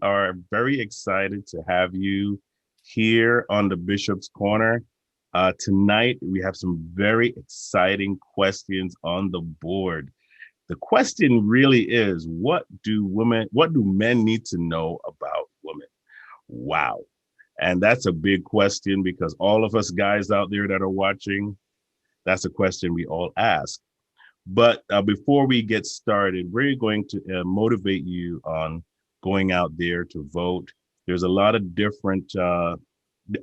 are very excited to have you here on the Bishop's Corner. Tonight, we have some very exciting questions on the board. The question really is, what do men need to know about women? Wow. And that's a big question because all of us guys out there that are watching, that's a question we all ask. But before we get started, we're going to motivate you on going out there to vote. There's a lot of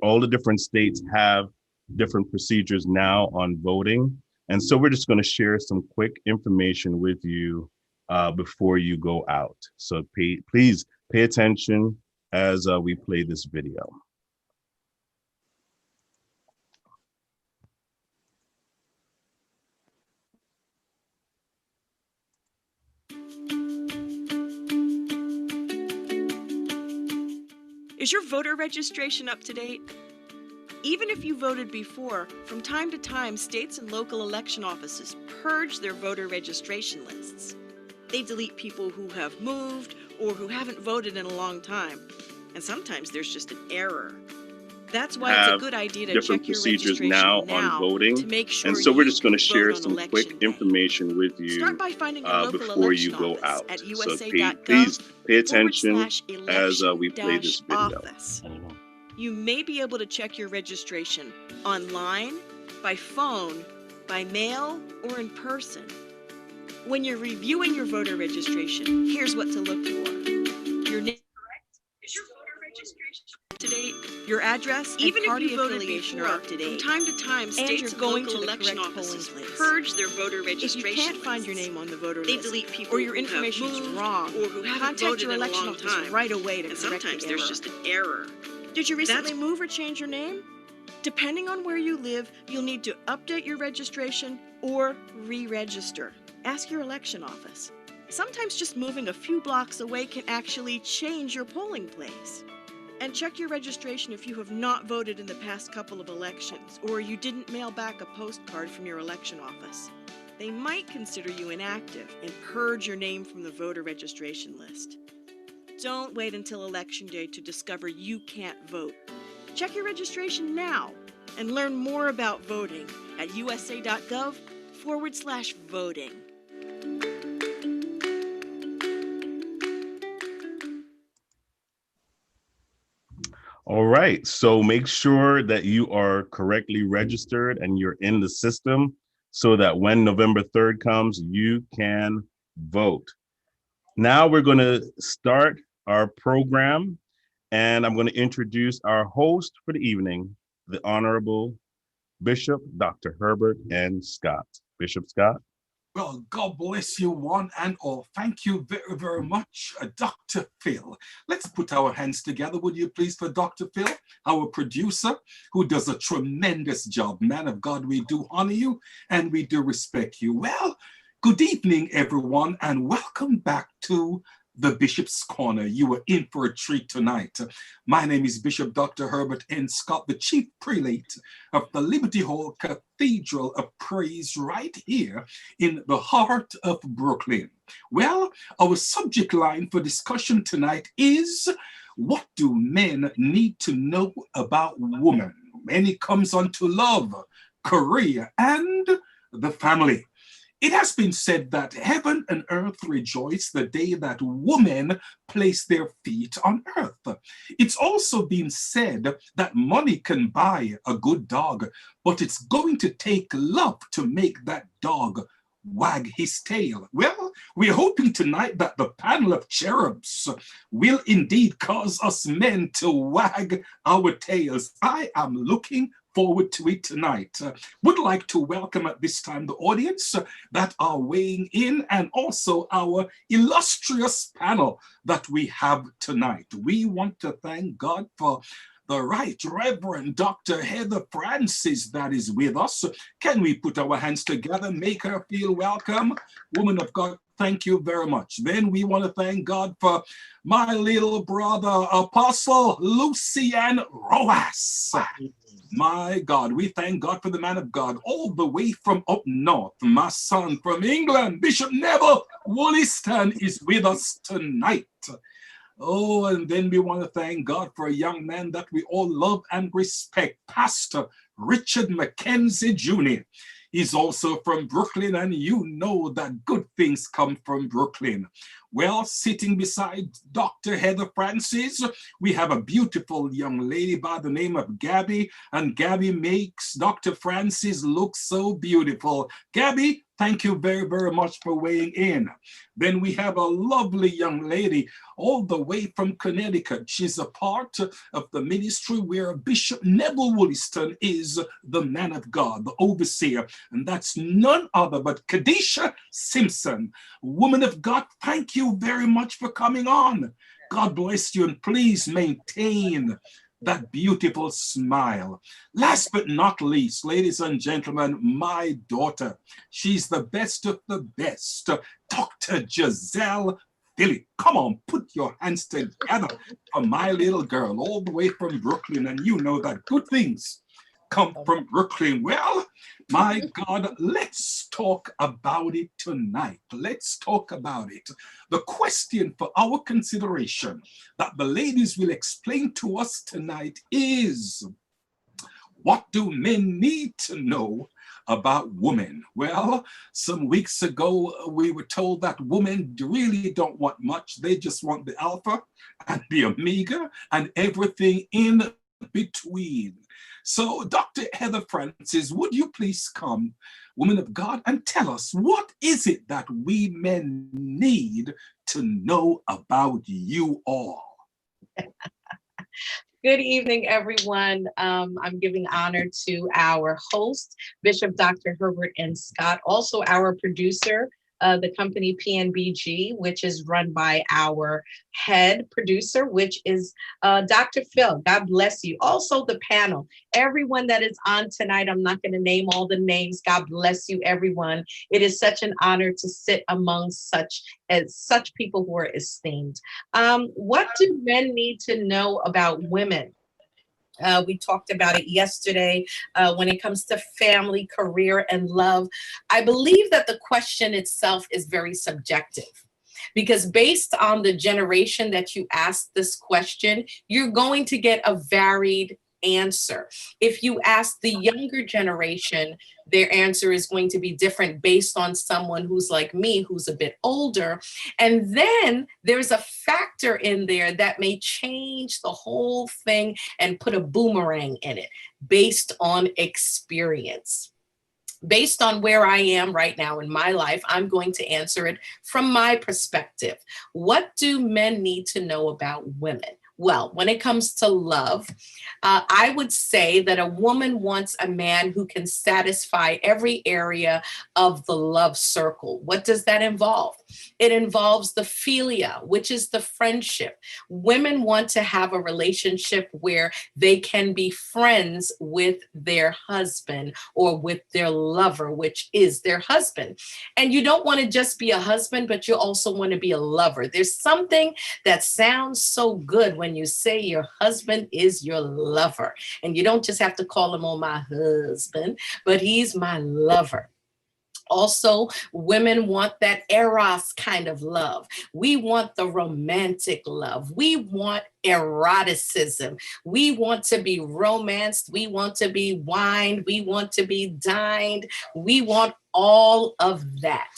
all the different states have different procedures now on voting. And so we're just going to share some quick information with you before you go out. So please pay attention as we play this video. Is your voter registration up to date? Even if you voted before, from time to time, states and local election offices purge their voter registration lists. They delete people who have moved or who haven't voted in a long time. And sometimes there's just an error. That's why it's a good idea to check your registration now on voting, to make sure and so we're just going to you share vote on some quick election day. information with you Start by finding your local before you election go office out. at So usa.gov please pay attention as we play this video. office. You may be able to check your registration online, by phone, by mail, or in person. When you're reviewing your voter registration, here's what to look for. Your name. Is your voter registration up to date? Your address, even if you voted before, are up to date. From time to time, states and local election offices purge their voter registration. If you can't find your name on the voter list, they delete people, or your information is wrong, or who haven't voted your election office right away to correct the error. Sometimes there's just an error. Did you recently move or change your name? Depending on where you live, you'll need to update your registration or re-register. Ask your election office. Sometimes just moving a few blocks away can actually change your polling place. And check your registration if you have not voted in the past couple of elections, or you didn't mail back a postcard from your election office. They might consider you inactive and purge your name from the voter registration list. Don't wait until Election Day to discover you can't vote. Check your registration now and learn more about voting at usa.gov/voting. All right, so make sure that you are correctly registered and you're in the system so that when November 3rd comes, you can vote. Now we're going to start our program, and I'm going to introduce our host for the evening, the Honorable Bishop Dr. Herbert N. Scott. Bishop Scott. Well, God bless you one and all. Thank you very, very much, Dr. Phil. Let's put our hands together, would you please, for Dr. Phil, our producer, who does a tremendous job. Man of God, we do honor you and we do respect you. Well, good evening, everyone, and welcome back to the Bishop's Corner. You are in for a treat tonight. My name is Bishop Dr. Herbert N. Scott, the Chief Prelate of the Liberty Hall Cathedral of Praise right here in the heart of Brooklyn. Well, our subject line for discussion tonight is, what do men need to know about women when it comes on to love, career, and the family? It has been said that heaven and earth rejoice the day that women place their feet on earth. It's also been said that money can buy a good dog, but it's going to take love to make that dog wag his tail. Well, we're hoping tonight that the panel of cherubs will indeed cause us men to wag our tails. I am looking forward to it tonight. Would like to welcome at this time the audience that are weighing in, and also our illustrious panel that we have tonight. We want to thank God for the Right Reverend Dr. Heather Francis that is with us. Can we put our hands together, make her feel welcome? Woman of God, thank you very much. Then we want to thank God for my little brother, Apostle Lucian Roas. My God, we thank God for the man of God all the way from up north. My son from England, Bishop Neville Wollaston, is with us tonight. Oh, and then we want to thank God for a young man that we all love and respect, Pastor Richard McKenzie Jr. He's also from Brooklyn, and you know that good things come from Brooklyn. Well, sitting beside Dr. Heather Francis, we have a beautiful young lady by the name of Gabby, and Gabby makes Dr. Francis look so beautiful. Gabby, thank you very, very much for weighing in. Then we have a lovely young lady all the way from Connecticut. She's a part of the ministry where Bishop Neville Wollaston is the man of God, the overseer, and that's none other but Kadisha Simpson. Woman of God, thank you very much for coming on. God bless you, and please maintain that beautiful smile. Last but not least, ladies and gentlemen, my daughter. She's the best of the best, Dr. Giselle Philly. Come on, put your hands together for my little girl, all the way from Brooklyn, and you know that good things come from Brooklyn. Well, my God, let's talk about it tonight. Let's talk about it. The question for our consideration that the ladies will explain to us tonight is, what do men need to know about women? Well, some weeks ago, we were told that women really don't want much. They just want the alpha and the omega and everything in between. So, Dr. Heather Francis, would you please come, woman of God, and tell us, what is it that we men need to know about you all? Good evening, everyone. I'm giving honor to our host, Bishop Dr. Herbert N. Scott, also our producer, the company PNBG, which is run by our head producer, which is Dr. Phil. God bless you. Also the panel, everyone that is on tonight. I'm not going to name all the names. God bless you, everyone. It is such an honor to sit among such people who are esteemed. What do men need to know about women? We talked about it yesterday when it comes to family, career, and love. I believe that the question itself is very subjective, because based on the generation that you ask this question, you're going to get a varied answer. If you ask the younger generation, their answer is going to be different based on someone who's like me, who's a bit older. And then there's a factor in there that may change the whole thing and put a boomerang in it based on experience. Based on where I am right now in my life, I'm going to answer it from my perspective. What do men need to know about women? Well, when it comes to love, I would say that a woman wants a man who can satisfy every area of the love circle. What does that involve? It involves the philia, which is the friendship. Women want to have a relationship where they can be friends with their husband or with their lover, which is their husband. And you don't want to just be a husband, but you also want to be a lover. There's something that sounds so good when you say your husband is your lover. And you don't just have to call him, oh, my husband, but he's my lover. Also, women want that eros kind of love. We want the romantic love. We want eroticism. We want to be romanced. We want to be wined. We want to be dined. We want all of that.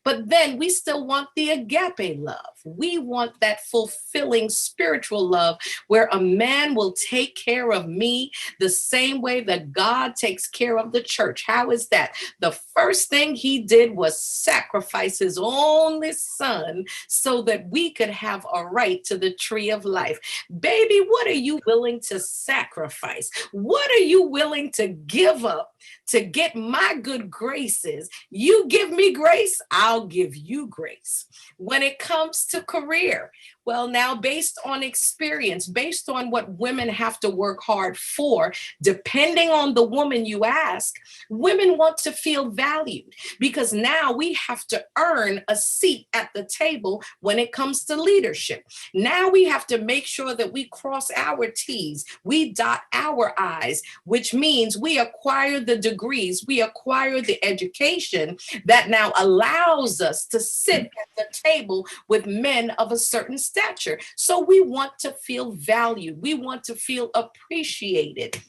But then we still want the agape love. We want that fulfilling spiritual love where a man will take care of me the same way that God takes care of the church. How is that? The first thing he did was sacrifice his only son so that we could have a right to the tree of life. Baby, what are you willing to sacrifice? What are you willing to give up to get my good graces? You give me grace, I'll give you grace. When it comes to career, well, now based on experience, based on what women have to work hard for, depending on the woman you ask, women want to feel valued because now we have to earn a seat at the table when it comes to leadership. Now we have to make sure that we cross our T's, we dot our I's, which means we acquire the degrees, we acquire the education that now allows us to sit at the table with men of a certain status. stature. So we want to feel valued. We want to feel appreciated.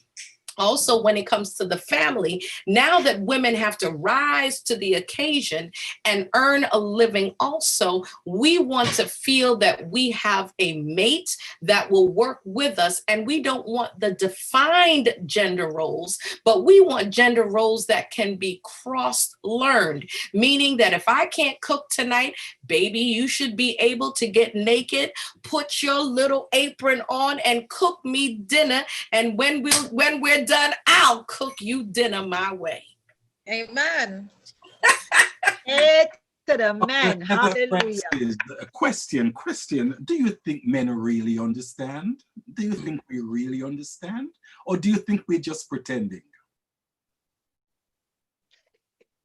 Also, when it comes to the family, now that women have to rise to the occasion and earn a living, also, we want to feel that we have a mate that will work with us. And we don't want the defined gender roles, but we want gender roles that can be cross-learned, meaning that if I can't cook tonight, baby, you should be able to get naked, put your little apron on, and cook me dinner. And when we're done, I'll cook you dinner my way. Amen. Hey to the man. Heather Hallelujah. Francis, a question. Do you think men really understand? Do you think we really understand? Or do you think we're just pretending?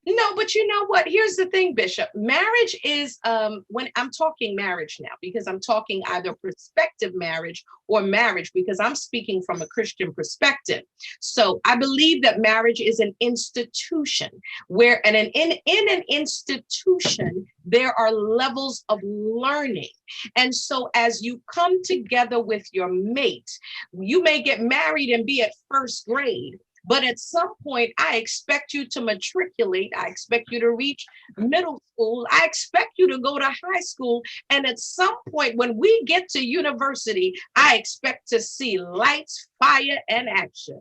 No, but you know what? Here's the thing, Bishop. Marriage is, when I'm talking marriage now, because I'm talking either prospective marriage or marriage, because I'm speaking from a Christian perspective. So I believe that marriage is an institution where, and in an institution, there are levels of learning. And so as you come together with your mate, you may get married and be at first grade. But at some point, I expect you to matriculate. I expect you to reach middle school. I expect you to go to high school. And at some point, when we get to university, I expect to see lights, fire, and action.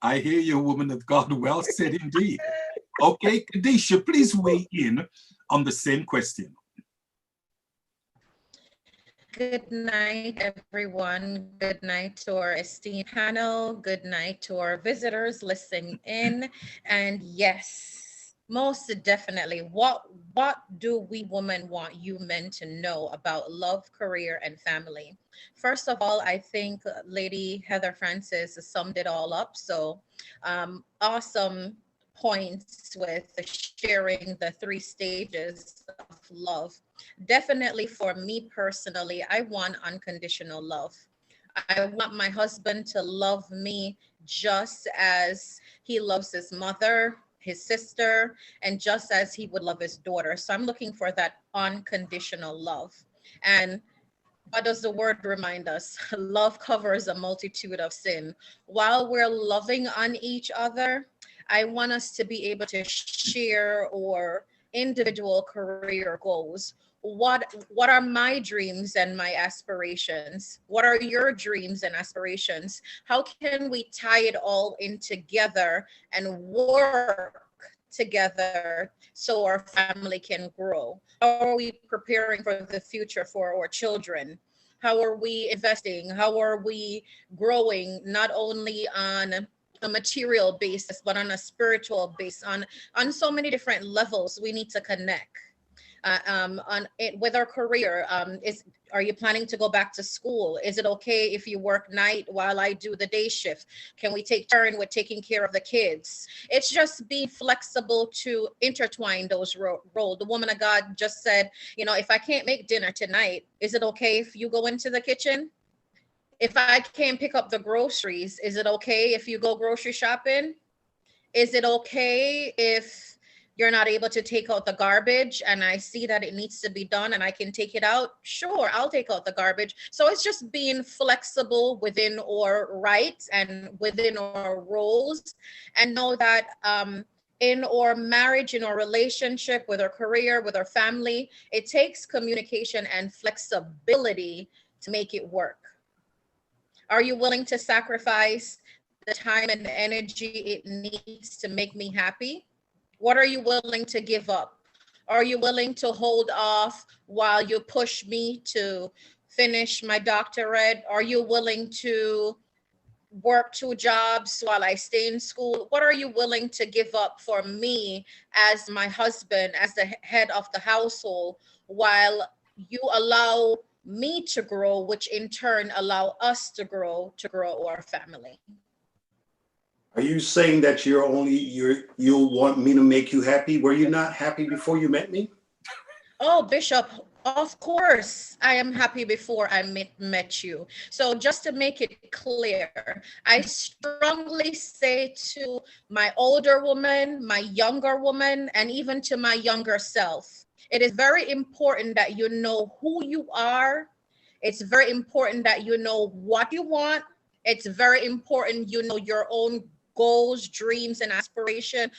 I hear you, woman of God. Well said indeed. Okay, Kadisha, please weigh in on the same question. Good night, everyone. Good night to our esteemed panel. Good night to our visitors listening in. And yes, most definitely, what do we women want you men to know about love, career, and family? First of all, I think Lady Heather Francis summed it all up. So awesome points with sharing the 3 stages of love. Definitely for me personally, I want unconditional love. I want my husband to love me just as he loves his mother, his sister, and just as he would love his daughter. So I'm looking for that unconditional love. And what does the word remind us? Love covers a multitude of sin. While we're loving on each other, I want us to be able to share our individual career goals. What are my dreams and my aspirations? What are your dreams and aspirations? How can we tie it all in together and work together so our family can grow? How are we preparing for the future for our children? How are we investing? How are we growing, not only on a material basis, but on a spiritual base, on so many different levels? We need to connect. On it with our career. Are you planning to go back to school? Is it okay if you work night while I do the day shift? Can we take turn with taking care of the kids? It's just being flexible to intertwine those roles. The woman of God just said, if I can't make dinner tonight, is it okay if you go into the kitchen? If I can't pick up the groceries, is it okay if you go grocery shopping? Is it okay if you're not able to take out the garbage and I see that it needs to be done and I can take it out? Sure, I'll take out the garbage. So it's just being flexible within our rights and within our roles, and know that in our marriage, in our relationship, with our career, with our family, it takes communication and flexibility to make it work. Are you willing to sacrifice the time and energy it needs to make me happy? What are you willing to give up? Are you willing to hold off while you push me to finish my doctorate? Are you willing to work 2 jobs while I stay in school? What are you willing to give up for me as my husband, as the head of the household, while you allow me to grow, which in turn allow us to grow our family? Are you saying that you'll want me to make you happy? Were you not happy before you met me? Oh, Bishop, of course I am happy before I met you. So just to make it clear, I strongly say to my older woman, my younger woman, and even to my younger self, it is very important that you know who you are It's very important that you know what you want. It's very important you know your own goals, dreams, and aspiration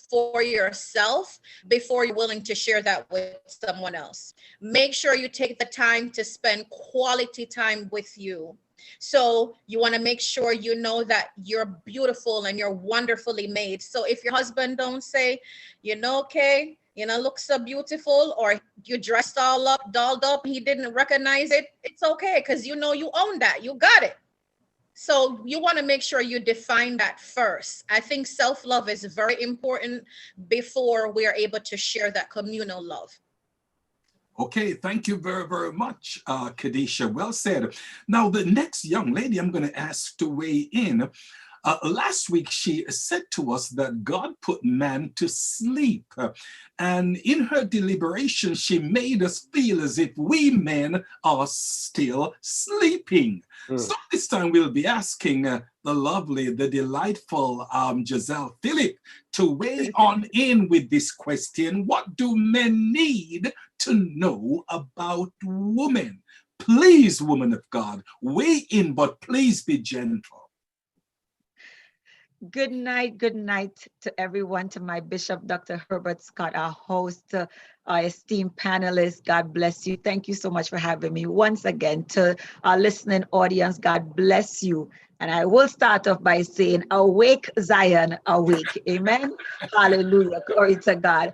for yourself before you're willing to share that with someone else. Make sure you take the time to spend quality time with you. So you want to make sure you know that you're beautiful and you're wonderfully made. So if your husband don't say, okay, look so beautiful, or you dressed all up, dolled up, he didn't recognize it, it's okay, because you own that, you got it. So you want to make sure you define that first. I think self-love is very important before we are able to share that communal love. Okay, thank you very, very much, Kadisha. Well said. Now, the next young lady I'm going to ask to weigh in. Last week, she said to us that God put man to sleep. And in her deliberation, she made us feel as if we men are still sleeping. So this time we'll be asking the lovely, the delightful Giselle Phillip to weigh on in with this question. What do men need to know about women? Please, woman of God, weigh in, but please be gentle. Good night to everyone, to my Bishop, Dr. Herbert Scott, our host, our esteemed panelists. God bless you. Thank you so much for having me once again. To our listening audience, God bless you. And I will start off by saying, awake, Zion, awake. Amen. Hallelujah. Glory to God.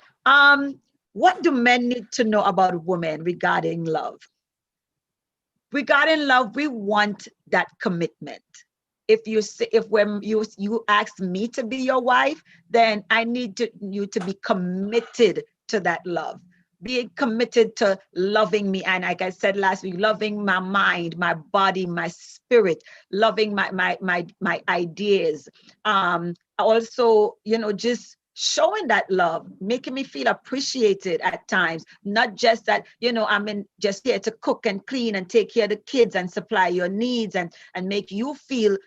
What do men need to know about women regarding love? Regarding love, we want that commitment. When you ask me to be your wife, then I need you to be committed to that love. Being committed to loving me, and like I said last week, loving my mind, my body, my spirit, loving my ideas. Also, just showing that love, making me feel appreciated at times, not just that, I'm just here to cook and clean and take care of the kids and supply your needs and make you feel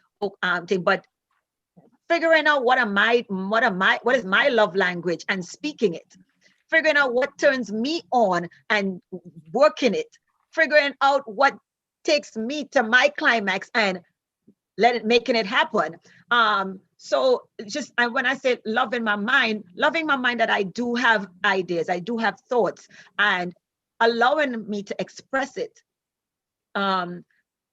but figuring out what is my love language and speaking it, figuring out what turns me on and working it, figuring out what takes me to my climax and making it happen. So just, and when I say loving my mind that I do have ideas, I do have thoughts, and allowing me to express it.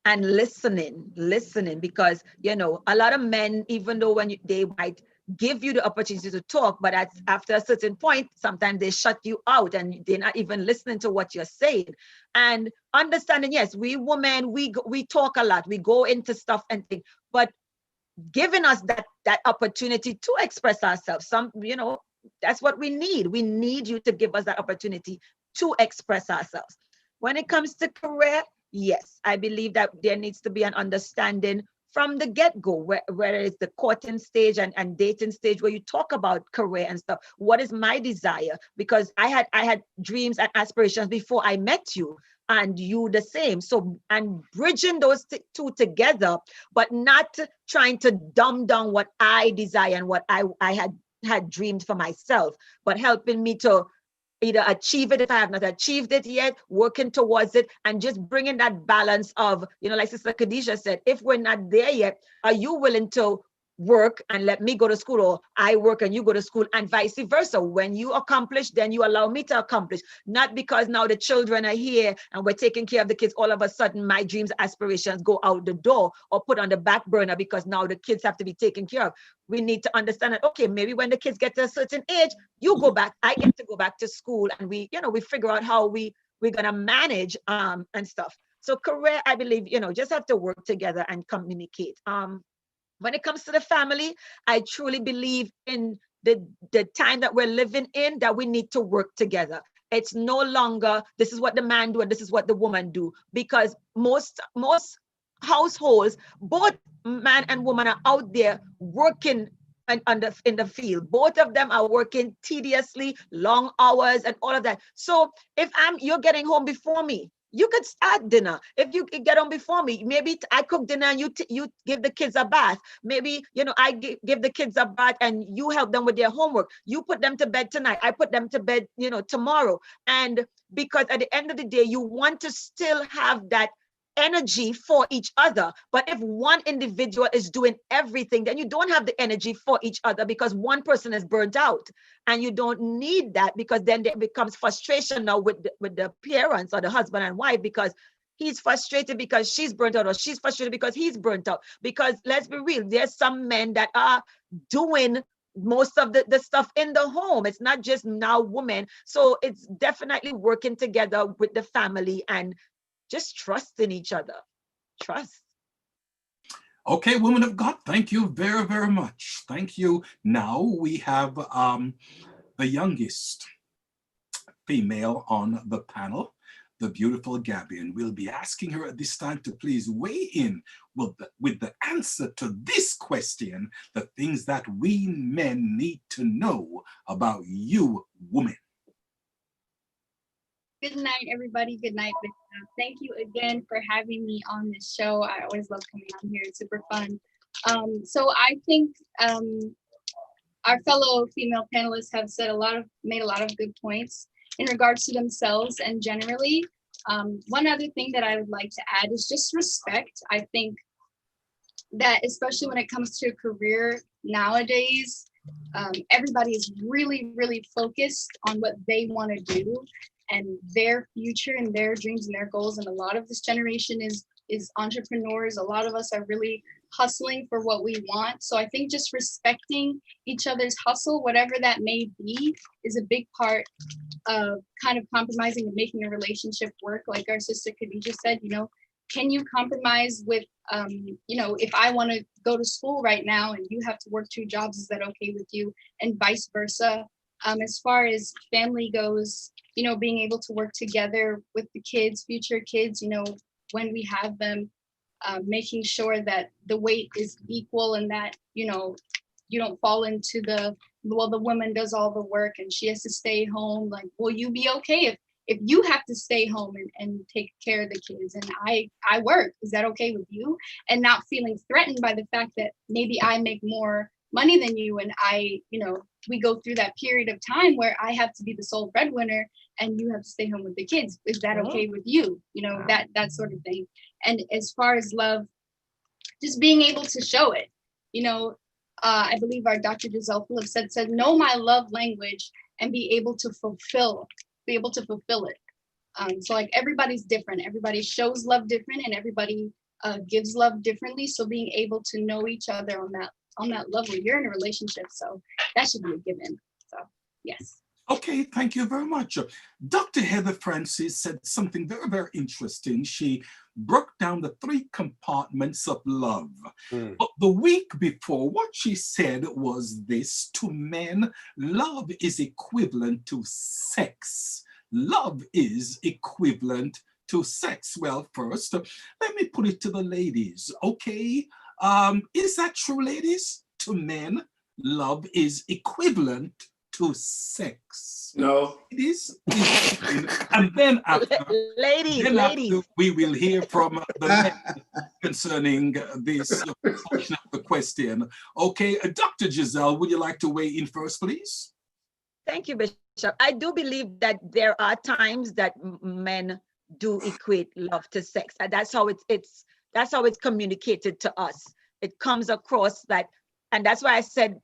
And listening, because a lot of men, even though they might give you the opportunity to talk, but after a certain point, sometimes they shut you out and they're not even listening to what you're saying. And understanding, yes, we women, we talk a lot, we go into stuff and things, but giving us that opportunity to express ourselves, that's what we need. We need you to give us that opportunity to express ourselves. When it comes to career, yes, I believe that there needs to be an understanding from the get-go, whether it's the courting stage and dating stage, where you talk about career and stuff. What is my desire? Because I had dreams and aspirations before I met you, and you the same. So, and bridging those two together, but not trying to dumb down what I desire and what I had dreamed for myself, but helping me to either achieve it if I have not achieved it yet, working towards it, and just bringing that balance of, like Sister Khadijah said, if we're not there yet, are you willing to work and let me go to school, or I work and you go to school, and vice versa? When you accomplish, then you allow me to accomplish. Not because now the children are here and we're taking care of the kids, all of a sudden my dreams, aspirations go out the door or put on the back burner because now the kids have to be taken care of. We need to understand that, okay, maybe when the kids get to a certain age, you go back, I get to go back to school, and we figure out how we're gonna manage and stuff. So career, I believe, just have to work together and communicate. When it comes to the family, I truly believe in the time that we're living in, that we need to work together. It's no longer, this is what the man do and this is what the woman do, because most households, both man and woman are out there working in the field. Both of them are working tediously, long hours and all of that. So if you're getting home before me, you could start dinner. If you get on before me, maybe I cook dinner and you give the kids a bath. Maybe, I give the kids a bath and you help them with their homework. You put them to bed tonight. I put them to bed, tomorrow. And because at the end of the day, you want to still have that energy for each other. But if one individual is doing everything, then you don't have the energy for each other because one person is burnt out. And you don't need that, because then there becomes frustration now with the parents or the husband and wife, because he's frustrated because she's burnt out, or she's frustrated because he's burnt out. Because let's be real, there's some men that are doing most of the stuff in the home. It's not just now women. So it's definitely working together with the family and just trusting each other. Trust. Okay, woman of God, thank you very, very much. Thank you. Now we have the youngest female on the panel, the beautiful Gabby, and we'll be asking her at this time to please weigh in with the answer to this question, the things that we men need to know about you, woman. Good night, everybody. Good night, Bishop. Thank you again for having me on this show. I always love coming on here. It's super fun. So I think our fellow female panelists have made a lot of good points in regards to themselves and generally. One other thing that I would like to add is just respect. I think that especially when it comes to a career nowadays, everybody is really, really focused on what they want to do and their future and their dreams and their goals. And a lot of this generation is entrepreneurs. A lot of us are really hustling for what we want. So I think just respecting each other's hustle, whatever that may be, is a big part of kind of compromising and making a relationship work. Like our sister Khadija said, can you compromise with, if I want to go to school right now and you have to work 2 jobs, is that okay with you? And vice versa. As far as family goes, being able to work together with the kids, future kids, when we have them, making sure that the weight is equal and that, you don't fall into the woman does all the work and she has to stay home. Like, will you be okay if you have to stay home and take care of the kids and I work? Is that okay with you? And not feeling threatened by the fact that maybe I make more money than you and we go through that period of time where I have to be the sole breadwinner and you have to stay home with the kids. Is that okay with you? That sort of thing. And as far as love, just being able to show it. I believe our Dr. Giselle Phillips said, know my love language and be able to fulfill it. So like everybody's different. Everybody shows love different and everybody gives love differently. So being able to know each other on that level, you're in a relationship. So that should be a given. So yes. Okay, thank you very much. Dr. Heather Francis said something very, very interesting. She broke down the 3 compartments of love. But the week before, what she said was this: to men, love is equivalent to sex. Love is equivalent to sex. Well, first, let me put it to the ladies, okay? Is that true, ladies? To men, love is equivalent to sex. No. It is. And then after, ladies, we will hear from the men concerning this portion of the question. Okay, Dr. Giselle, would you like to weigh in first, please? Thank you, Bishop. I do believe that there are times that men do equate love to sex. And that's how it's communicated to us. It comes across that, and that's why I said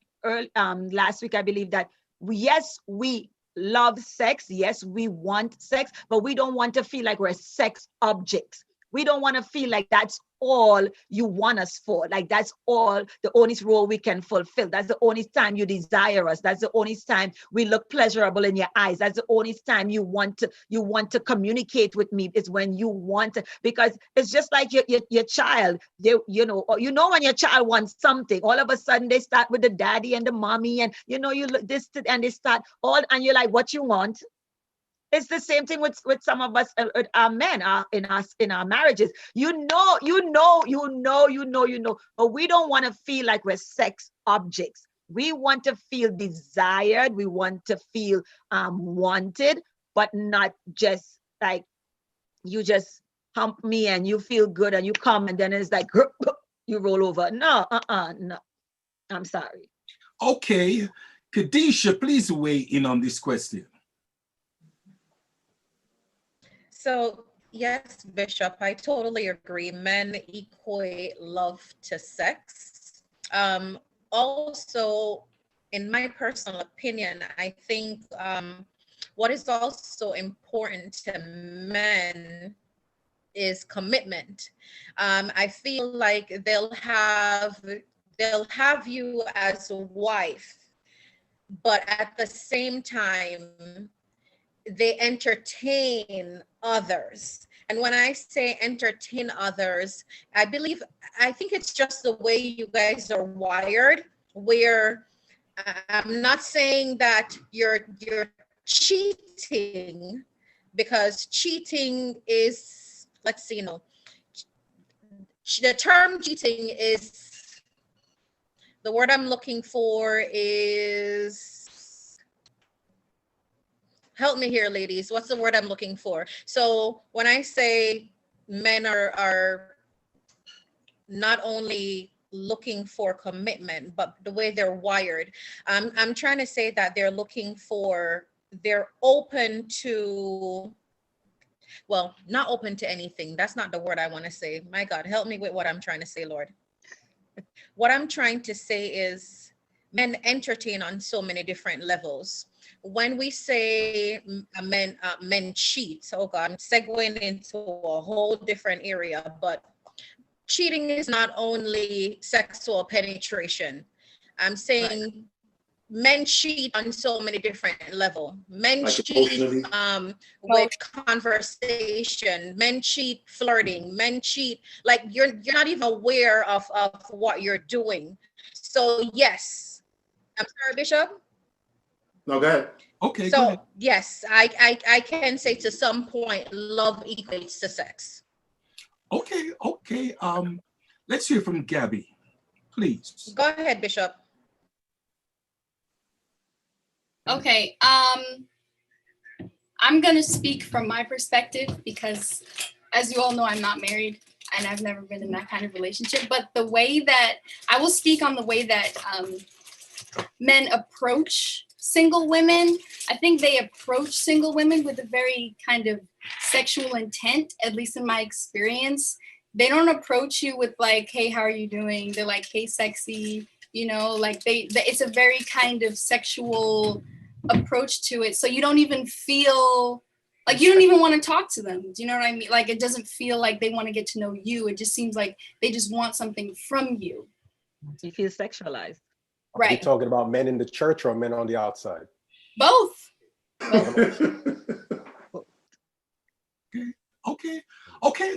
last week, I believe that yes, we love sex. Yes, we want sex, but we don't want to feel like we're sex objects. We don't want to feel like that's all you want us for. Like that's all the only role we can fulfill. That's the only time you desire us. That's the only time we look pleasurable in your eyes. That's the only time you want to communicate with me is when you want to, because it's just like your child. You know when your child wants something, all of a sudden they start with the daddy and the mommy, and you look this and they start all, and you're like, what you want? It's the same thing with some of us, our men, in our marriages. You know, but we don't want to feel like we're sex objects. We want to feel desired. We want to feel wanted, but not just like you just hump me and you feel good and you come and then it's like you roll over. No, no. I'm sorry. Okay, Khadija, please weigh in on this question. So Yes, Bishop, I totally agree. Men equate love to sex. Also, in my personal opinion, I think what is also important to men is commitment. I feel like they'll have you as a wife, but at the same time, they entertain others. And when I say entertain others, I think it's just the way you guys are wired, where I'm not saying that you're cheating, because cheating is, let's see, the term cheating is, the word I'm looking for is, help me here, ladies. What's the word I'm looking for? So when I say men are not only looking for commitment, but the way they're wired, I'm trying to say that they're open to, well, not open to anything. That's not the word I want to say. My God, help me with what I'm trying to say, Lord. What I'm trying to say is men entertain on so many different levels. When we say men cheat, oh God, I'm segueing into a whole different area, but cheating is not only sexual penetration. I'm saying men cheat on so many different levels. Men Like cheat emotionally? with conversation. Men cheat flirting. Men cheat, like you're not even aware of what you're doing. So yes, I'm sorry, Bishop. No, go ahead. Okay, go ahead. So yes, I can say to some point, love equates to sex. Okay, okay. Let's hear from Gabby, please. Go ahead, Bishop. Okay, I'm gonna speak from my perspective because, as you all know, I'm not married and I've never been in that kind of relationship. But the way that I will speak on the way that men approach single women, I think they approach single women with a very kind of sexual intent, at least in my experience. They don't approach you with like, hey, how are you doing? They're like, hey, sexy, you know, like it's a very kind of sexual approach to it. So you don't even feel like, you don't even want to talk to them. Do you know what I mean? Like, it doesn't feel like they want to get to know you. It just seems like they just want something from you. You feel sexualized. Are you Right. talking about men in the church or men on the outside? Both. Okay.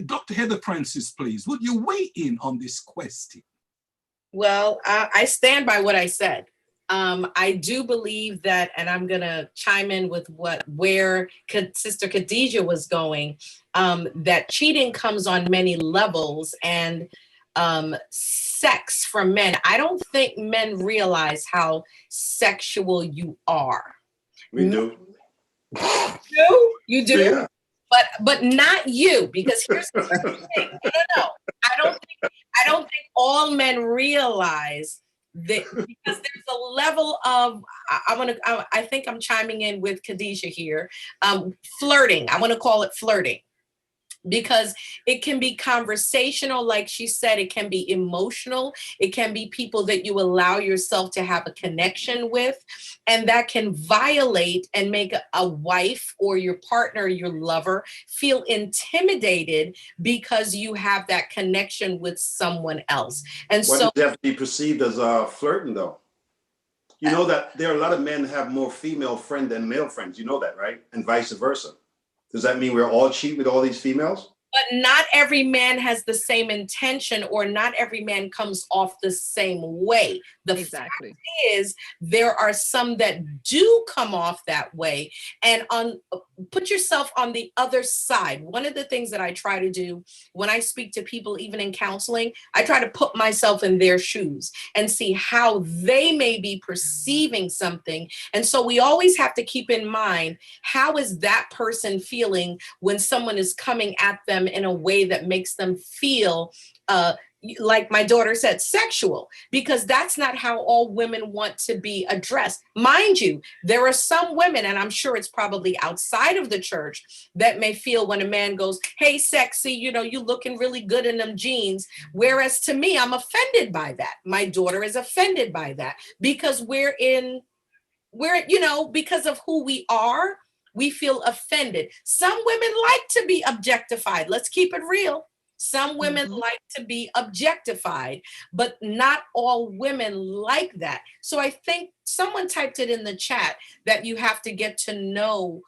Dr. Heather Francis, please. Would you weigh in on this question? Well, I stand by what I said. I do believe that, and I'm gonna chime in with where Sister Khadijah was going, that cheating comes on many levels, and sex for men. I don't think men realize how sexual you are. We do. You do? Yeah. But not you, because here's the thing. No. I don't think all men realize that, because there's a level of, I think I'm chiming in with Khadijah here, flirting. I want to call it flirting, because it can be conversational, like she said, it can be emotional, it can be people that you allow yourself to have a connection with, and that can violate and make a wife or your partner, your lover, feel intimidated because you have that connection with someone else. And Why so does it have to be perceived as flirting, though? You know that there are a lot of men who have more female friends than male friends. You know that, right? And vice versa. Does that mean we're all cheat with all these females? But not every man has the same intention, or not every man comes off the same way. The fact is, there are some that do come off that way. And put yourself on the other side. One of the things that I try to do when I speak to people, even in counseling, I try to put myself in their shoes and see how they may be perceiving something. And so we always have to keep in mind, how is that person feeling when someone is coming at them in a way that makes them feel like my daughter said, sexual, because that's not how all women want to be addressed. Mind you, there are some women, and I'm sure it's probably outside of the church, that may feel when a man goes, hey, sexy, you know, you looking really good in them jeans. Whereas to me, I'm offended by that. My daughter is offended by that because you know, because of who we are, we feel offended. Some women like to be objectified. Let's keep it real. Some women like to be objectified, but not all women like that. So I think someone typed it in the chat that you have to get to know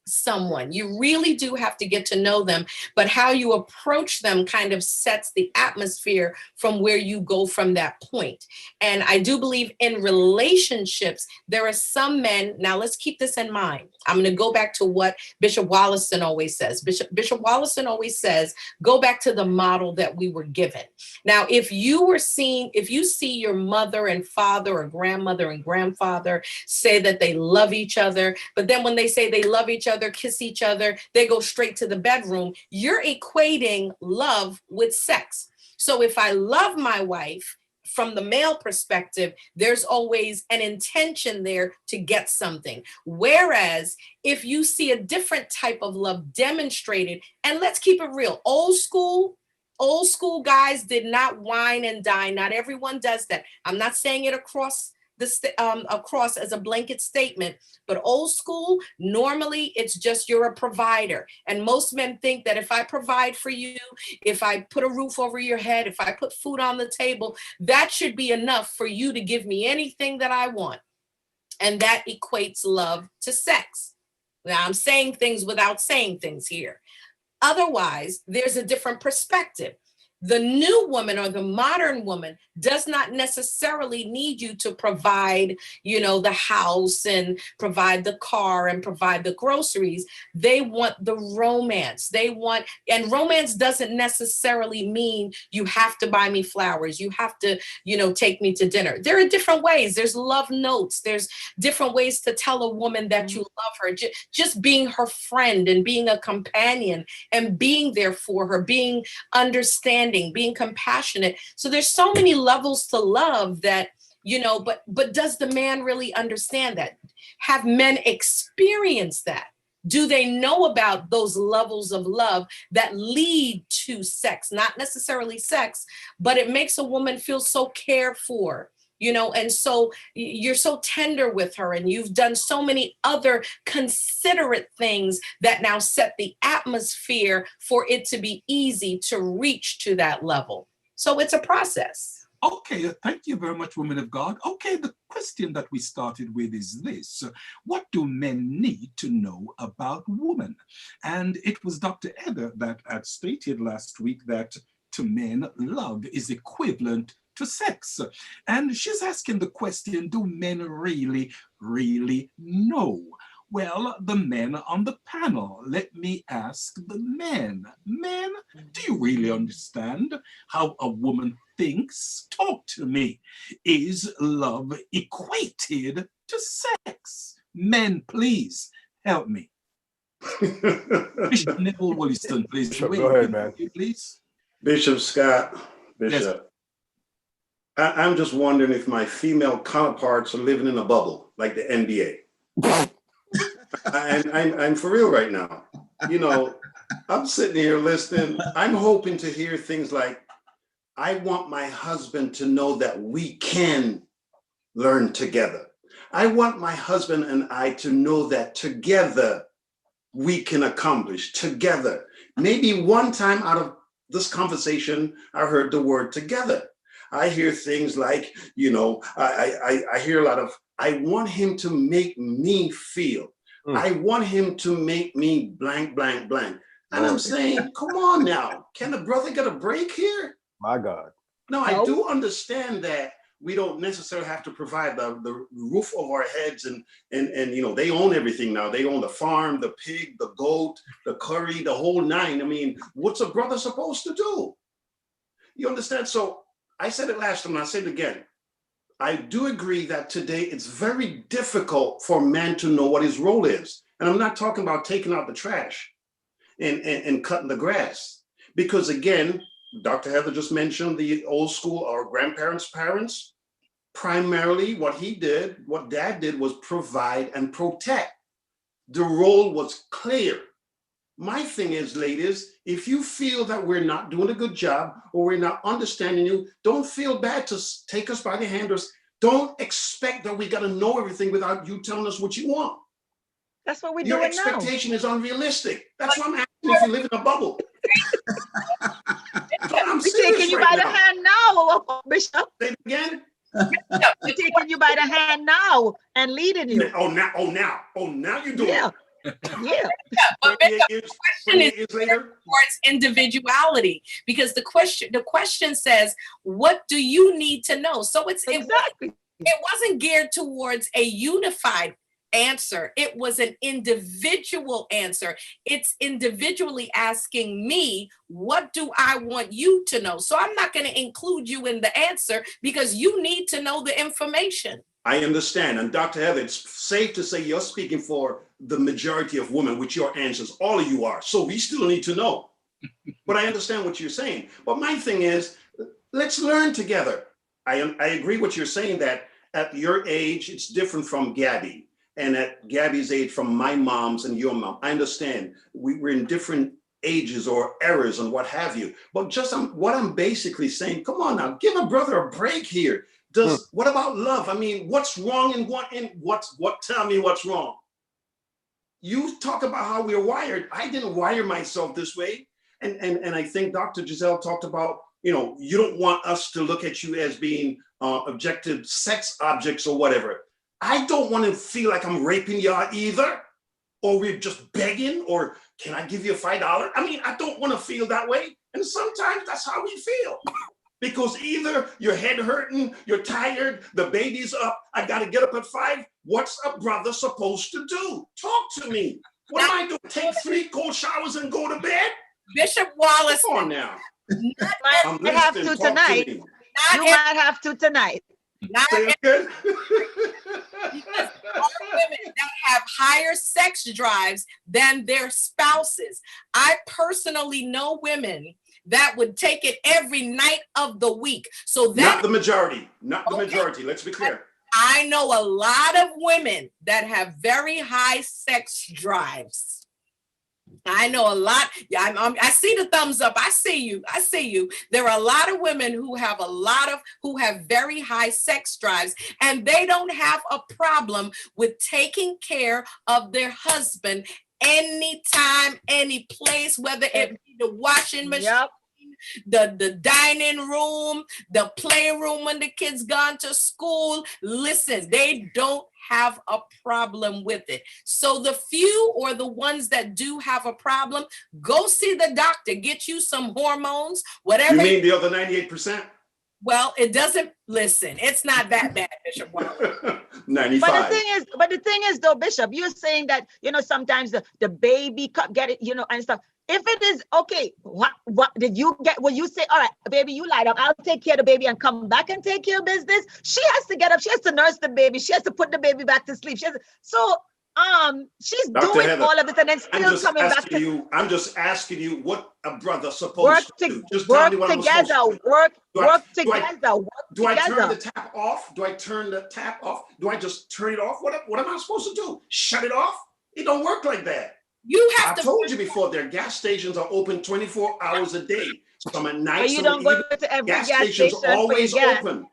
someone. You really do have to get to know them, but how you approach them kind of sets the atmosphere from where you go from that point. And I do believe in relationships, there are some men, now let's keep this in mind. I'm going to go back to what Bishop Wollaston always says. Bishop Wollaston always says, go back to the model that we were given. Now, if you see your mother and father or grandmother and grandfather say that they love each other, but then when they say they love each other, kiss each other, they go straight to the bedroom, you're equating love with sex. So if I love my wife, from the male perspective, there's always an intention there to get something. Whereas if you see a different type of love demonstrated, and let's keep it real, old school guys did not wine and dine. Not everyone does that. I'm not saying it across as a blanket statement, but old school, normally it's just you're a provider. And most men think that if I provide for you, if I put a roof over your head, if I put food on the table, that should be enough for you to give me anything that I want. And that equates love to sex. Now I'm saying things without saying things here. Otherwise, there's a different perspective. The new woman or the modern woman does not necessarily need you to provide, you know, the house and provide the car and provide the groceries. They want the romance. And romance doesn't necessarily mean you have to buy me flowers. You have to, you know, take me to dinner. There are different ways. There's love notes. There's different ways to tell a woman that you love her. Just being her friend and being a companion and being there for her, being understanding, being compassionate. So there's so many levels to love that, you know, but does the man really understand that? Have men experienced that? Do they know about those levels of love that lead to sex? Not necessarily sex, but it makes a woman feel so cared for, you know, and so you're so tender with her and you've done so many other considerate things that now set the atmosphere for it to be easy to reach to that level. So it's a process. Okay, thank you very much, woman of God. Okay, the question that we started with is this. What do men need to know about women? And it was Dr. Heather that had stated last week that to men, love is equivalent to sex. And she's asking the question, do men really know? Well, the men on the panel, let me ask the men. Men, do you really understand how a woman thinks? Talk to me. Is love equated to sex? Men, please help me. Bishop Neville Williston, please. Bishop, go ahead, man. Please. Bishop Scott, Bishop. Yes. I'm just wondering if my female counterparts are living in a bubble like the NBA. I'm for real right now. You know, I'm sitting here listening. I'm hoping to hear things like, I want my husband to know that we can learn together. I want my husband and I to know that together we can accomplish together. Maybe one time out of this conversation, I heard the word together. I hear things like, you know, I hear a lot of, I want him to make me feel. I want him to make me blank, blank, blank. And I'm saying, come on now, can the brother get a break here? My God. No, I do understand that we don't necessarily have to provide the roof over our heads and you know, they own everything now. They own the farm, the pig, the goat, the curry, the whole nine. I mean, what's a brother supposed to do? You understand? So I said it last time, and I say it again. I do agree that today it's very difficult for a man to know what his role is. And I'm not talking about taking out the trash and cutting the grass. Because again, Dr. Heather just mentioned the old school, our grandparents' parents. Primarily what dad did was provide and protect. The role was clear. My thing is, ladies, if you feel that we're not doing a good job or we're not understanding you, don't feel bad to take us by the hand. Or don't expect that we got to know everything without you telling us what you want. That's what we're Your doing now. expectation is unrealistic. That's why I'm asking if you live in a bubble. I'm We're serious taking you right by the now. hand now, Bishop. Say it again. We're taking you by the hand now and leading you. Oh, now you're doing Yeah. it. Yeah. But 28 years, 28 years later. towards individuality, because the question says, what do you need to know? So Exactly. it wasn't geared towards a unified answer. It was an individual answer. It's individually asking me, what do I want you to know? So I'm not going to include you in the answer because you need to know the information. I understand. And Dr. Heather, it's safe to say you're speaking for the majority of women with your answers. All of you are. So we still need to know. But I understand what you're saying. But my thing is, let's learn together. I agree what you're saying, that at your age, it's different from Gabby. And at Gabby's age, from my mom's and your mom. I understand we're in different ages or eras and what have you. But just what I'm basically saying, come on now, give a brother a break here. What about love? I mean, what's wrong tell me what's wrong. You talk about how we're wired. I didn't wire myself this way. And I think Dr. Giselle talked about, you don't want us to look at you as being objective sex objects or whatever. I don't want to feel like I'm raping y'all either, or we're just begging, or can I give you $5? I mean, I don't want to feel that way. And sometimes that's how we feel. Because either your head hurting, you're tired, the baby's up, I got to get up at 5. What's a brother supposed to do? Talk to me. What am I doing? Take 3 cold showers and go to bed? Bishop Wallace. Come on now. You might have to tonight. You might have to tonight. Not good. Because all women that have higher sex drives than their spouses. I personally know women that would take it every night of the week. So that not the majority. Let's be clear. I know a lot of women that have very high sex drives. I know a lot. Yeah, I see the thumbs up. I see you. There are a lot of women who have very high sex drives, and they don't have a problem with taking care of their husband anytime, any place, whether it be the washing machine, the dining room, the playroom when the kids gone to school. Listen, they don't have a problem with it. So the few or the ones that do have a problem, go see the doctor, get you some hormones, whatever. You mean the other 98%? Well, it doesn't, listen, it's not that bad, Bishop. 95. But the thing is though, Bishop, you're saying that, sometimes the baby get it, and stuff. If it is okay, what did you get? Will you say, all right, baby, you lie down, I'll take care of the baby and come back and take care of business? She has to get up, she has to nurse the baby, she has to put the baby back to sleep. She's Dr. Doing Heather, all of it and then still coming back to you. I'm just asking you what a brother supposed to do. Just work tell me what together, I'm supposed to do. Work together. Do I turn the tap off? Do I turn the tap off? Do I just turn it off? What am I supposed to do? Shut it off? It don't work like that. I told you before, their gas stations are open 24 hours a day. Some at night, you don't go to every gas stations station always for your gas. open.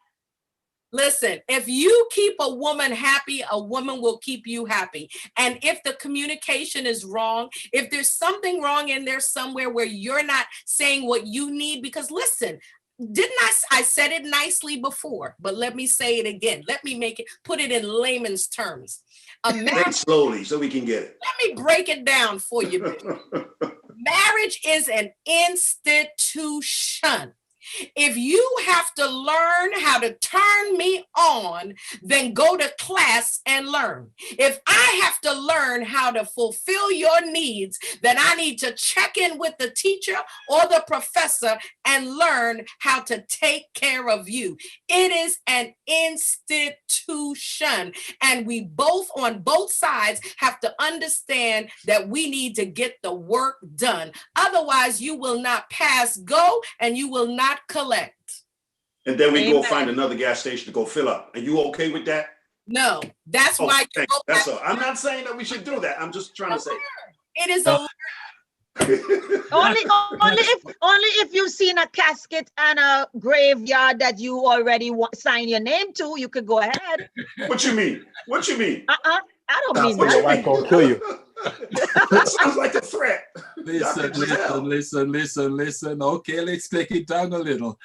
Listen, if you keep a woman happy, a woman will keep you happy. And if the communication is wrong, if there's something wrong in there somewhere where you're not saying what you need, because listen, didn't I said it nicely before, but let me say it again. Let me put it in layman's terms. Say it slowly so we can get it. Let me break it down for you. Marriage is an institution. If you have to learn how to turn me on, then go to class and learn. If I have to learn how to fulfill your needs, then I need to check in with the teacher or the professor and learn how to take care of you. It is an institution, and we both on both sides have to understand that we need to get the work done. Otherwise, you will not pass go and you will not collect. And then we go Amen. find another gas station to go fill up. Are you okay with that? No, that's Oh, why you thanks. go That's back. all. I'm not saying that we should do that. I'm just trying to say. It is a Only if you've seen a casket and a graveyard that you already signed your name to, you could go ahead. What you mean? What you mean? I don't mean Your that. wife gonna kill you. That sounds like a threat. Listen. Okay, let's take it down a little.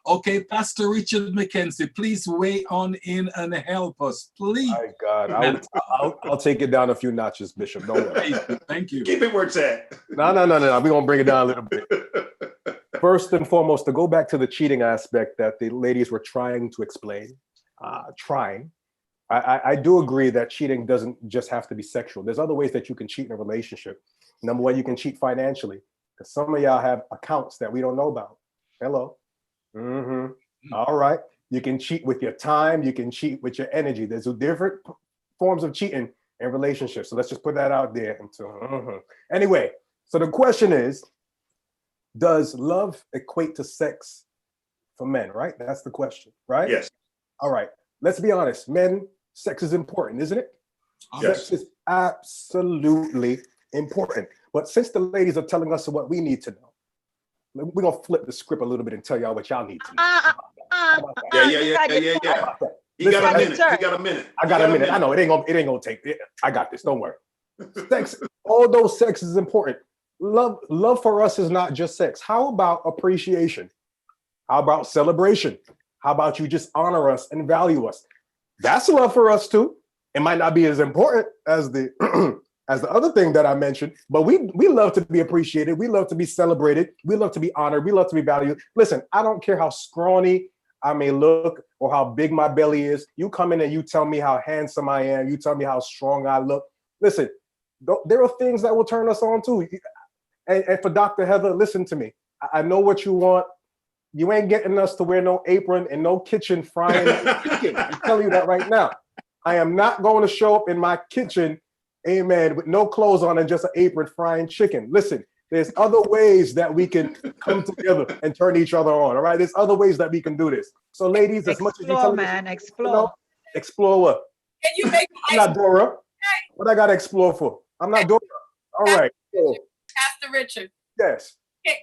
Okay, Pastor Richard McKenzie, please weigh on in and help us, please. My God, I'll take it down a few notches, Bishop. Don't worry. Thank you. Keep it where it's at. No. We're gonna bring it down a little bit. First and foremost, to go back to the cheating aspect that the ladies were trying to explain, I do agree that cheating doesn't just have to be sexual. There's other ways that you can cheat in a relationship. Number one, you can cheat financially, because some of y'all have accounts that we don't know about. Hello. All right. You can cheat with your time. You can cheat with your energy. There's different forms of cheating in relationships. So let's just put that out there. Anyway, so the question is, does love equate to sex for men, right? That's the question, right? Yes. All right. Let's be honest. Men, sex is important, isn't it? Yes. Sex is absolutely important. But since the ladies are telling us what we need to know, we're going to flip the script a little bit and tell y'all what y'all need to know. Yeah. You got a minute. I got a minute. I know it ain't gonna take it. I got this. Don't worry. Sex, although sex is important, love for us is not just sex. How about appreciation? How about celebration? How about you just honor us and value us? That's love for us too. It might not be as important as the as the other thing that I mentioned, but we love to be appreciated. We love to be celebrated. We love to be honored. We love to be valued. Listen, I don't care how scrawny I may look or how big my belly is. You come in and you tell me how handsome I am. You tell me how strong I look. Listen, there are things that will turn us on too. And for Dr. Heather, listen to me. I know what you want. You ain't getting us to wear no apron and no kitchen frying chicken. I'm telling you that right now. I am not going to show up in my kitchen, amen, with no clothes on and just an apron frying chicken. Listen, there's other ways that we can come together and turn each other on, all right? There's other ways that we can do this. So ladies, as much as you tell me, explore. Explore what? Can you make I'm not Dora. What I got to explore for? I'm not Dora. All right. So, Pastor Richard? Yes.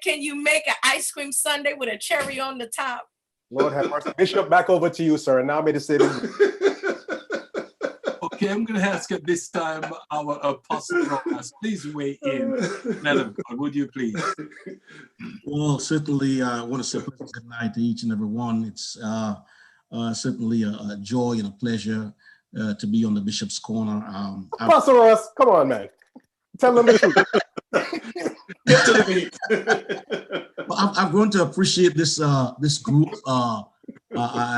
Can you make an ice cream sundae with a cherry on the top? Lord have mercy. Bishop, back over to you, sir. And now I'm going to say this. Okay, I'm going to ask at this time our apostle, please weigh in. Madam, would you please? Well, certainly, I want to say good night to each and every one. It's certainly a joy and a pleasure to be on the Bishop's Corner. Apostle Ross, come on, man. Tell them the truth. Get to the meat. Well, I'm going to appreciate this this group. I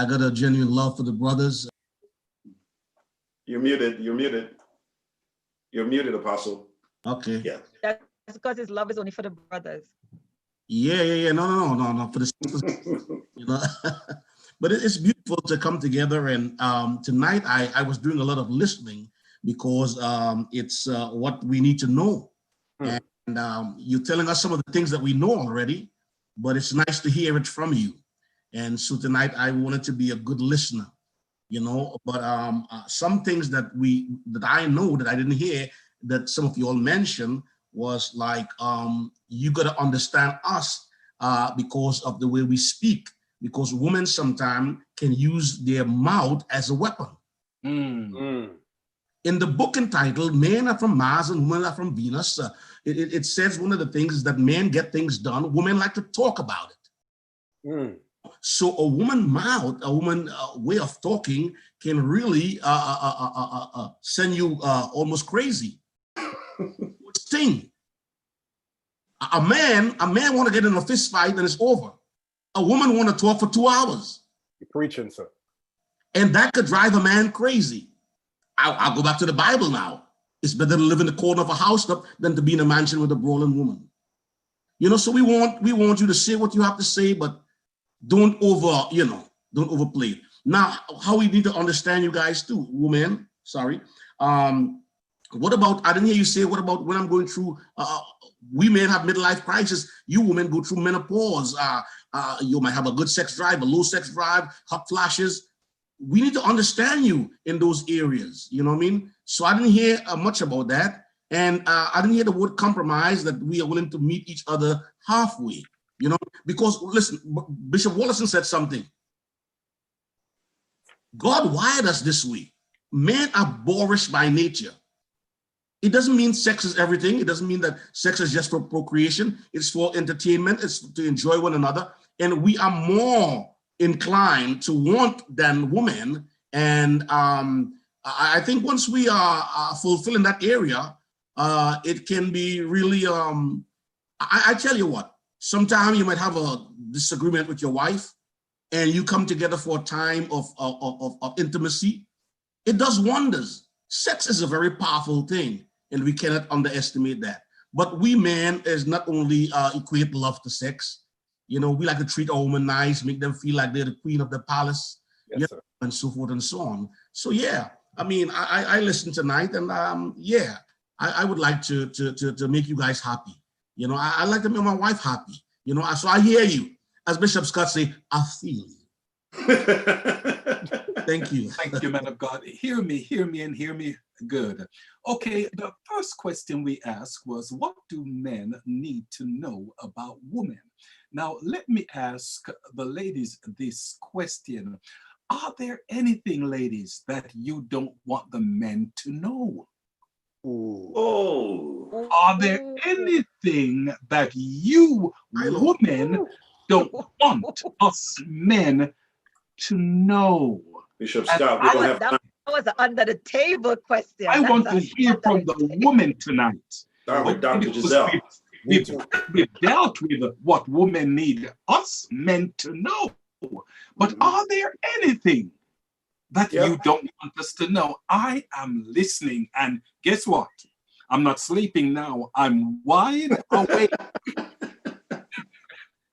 got a genuine love for the brothers. You're muted, Apostle. Okay. Yeah. That's because his love is only for the brothers. Yeah. No. For the sisters, you know. But it's beautiful to come together. And tonight I was doing a lot of listening because it's what we need to know. And you're telling us some of the things that we know already, but it's nice to hear it from you. And so tonight I wanted to be a good listener, you know, but some things that I know that I didn't hear that some of you all mentioned was like, you got to understand us because of the way we speak, because women sometimes can use their mouth as a weapon. In the book entitled Men Are From Mars and Women Are From Venus, it says one of the things is that men get things done, women like to talk about it. So a woman's mouth, a woman's way of talking can really send you almost crazy. Sting. A man want to get in a fist fight and it's over. A woman want to talk for 2 hours. You're preaching, sir. And that could drive a man crazy. I'll go back to the Bible now. It's better to live in the corner of a house than to be in a mansion with a brawling woman. You know, so we want you to say what you have to say, but don't overplay it. Now, how we need to understand you guys too, women, sorry. What about, I didn't hear you say, what about when I'm going through, we men have midlife crisis, you women go through menopause, you might have a good sex drive, a low sex drive, hot flashes. We need to understand you in those areas, you know what I mean? So I didn't hear much about that. And I didn't hear the word compromise, that we are willing to meet each other halfway, you know? Because listen, Bishop Wallison said something. God wired us this way. Men are boorish by nature. It doesn't mean sex is everything. It doesn't mean that sex is just for procreation. It's for entertainment. It's to enjoy one another. And we are more inclined to want than women. And I think once we are fulfilling that area, it can be really, I tell you what, sometimes you might have a disagreement with your wife and you come together for a time of intimacy. It does wonders. Sex is a very powerful thing, and we cannot underestimate that. But we men is not only equate love to sex. You know, we like to treat our women nice, make them feel like they're the queen of the palace, Yes, sir. and so forth and so on. So yeah, I mean, I listened tonight, and yeah, I would like to make you guys happy. You know, I like to make my wife happy. You know, so I hear you. As Bishop Scott say, I feel you. Thank you. Thank you, man of God. Hear me, and hear me good. Okay, the first question we asked was, what do men need to know about women? Now, let me ask the ladies this question. Are there anything, ladies, that you don't want the men to know? Oh. Are there anything that you women don't want us men to know? Bishop Scott, we don't have time. That was an under the table question. I want to hear from the woman tonight. Start with Dr. Giselle. We've dealt with what women need us men to know. But are there anything that you don't want us to know? I am listening, and guess what? I'm not sleeping now. I'm wide awake.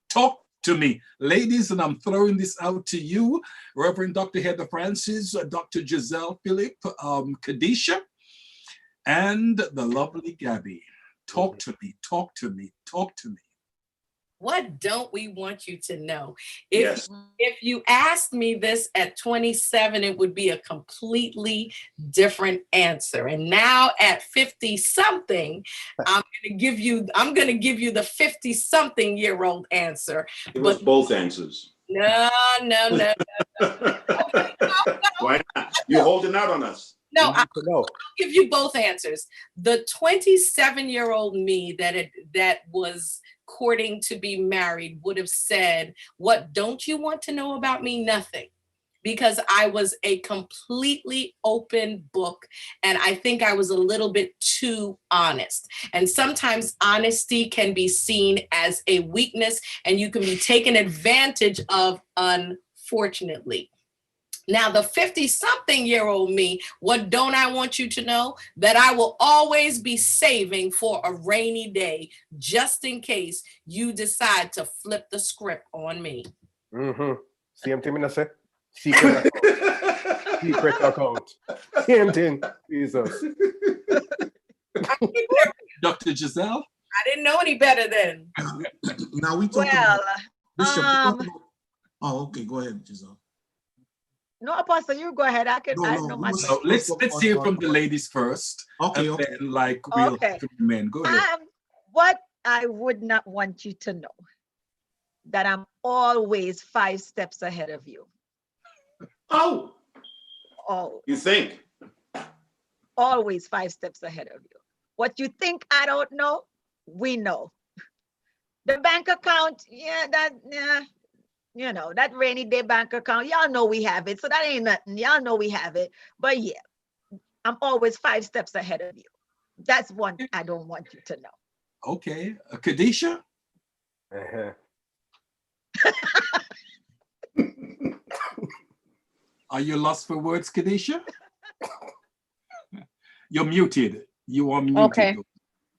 Talk to me, ladies, and I'm throwing this out to you, Reverend Dr. Heather Francis, Dr. Giselle Phillip, Kadisha, and the lovely Gabby. Talk to me, talk to me, talk to me. What don't we want you to know? If you asked me this at 27, it would be a completely different answer. And now at 50 something, I'm gonna give you the 50 something year old answer. Give us both answers. No. Why not? You're holding out on us. No, I'll give you both answers. The 27-year-old me that was courting to be married would have said, what don't you want to know about me? Nothing. Because I was a completely open book, and I think I was a little bit too honest. And sometimes honesty can be seen as a weakness, and you can be taken advantage of, unfortunately. Now, the 50-something-year-old me, what don't I want you to know? That I will always be saving for a rainy day, just in case you decide to flip the script on me. Same thing I say. Secret account. Same thing. Jesus. Dr. Giselle? I didn't know any better then. Now we talk about Bishop. Oh, okay. Go ahead, Giselle. No, Apostle, you go ahead. So let's hear from the ladies first. Okay. Then, we'll hear from the men. Go ahead. What I would not want you to know, that I'm always 5 steps ahead of you. Oh. You think? Always 5 steps ahead of you. What you think I don't know, we know. The bank account, that rainy day bank account, y'all know we have it. So that ain't nothing. Y'all know we have it. But I'm always 5 steps ahead of you. That's one I don't want you to know. Okay. Kadisha? Uh-huh. Are you lost for words, Kadisha? You're muted. You are muted. Okay.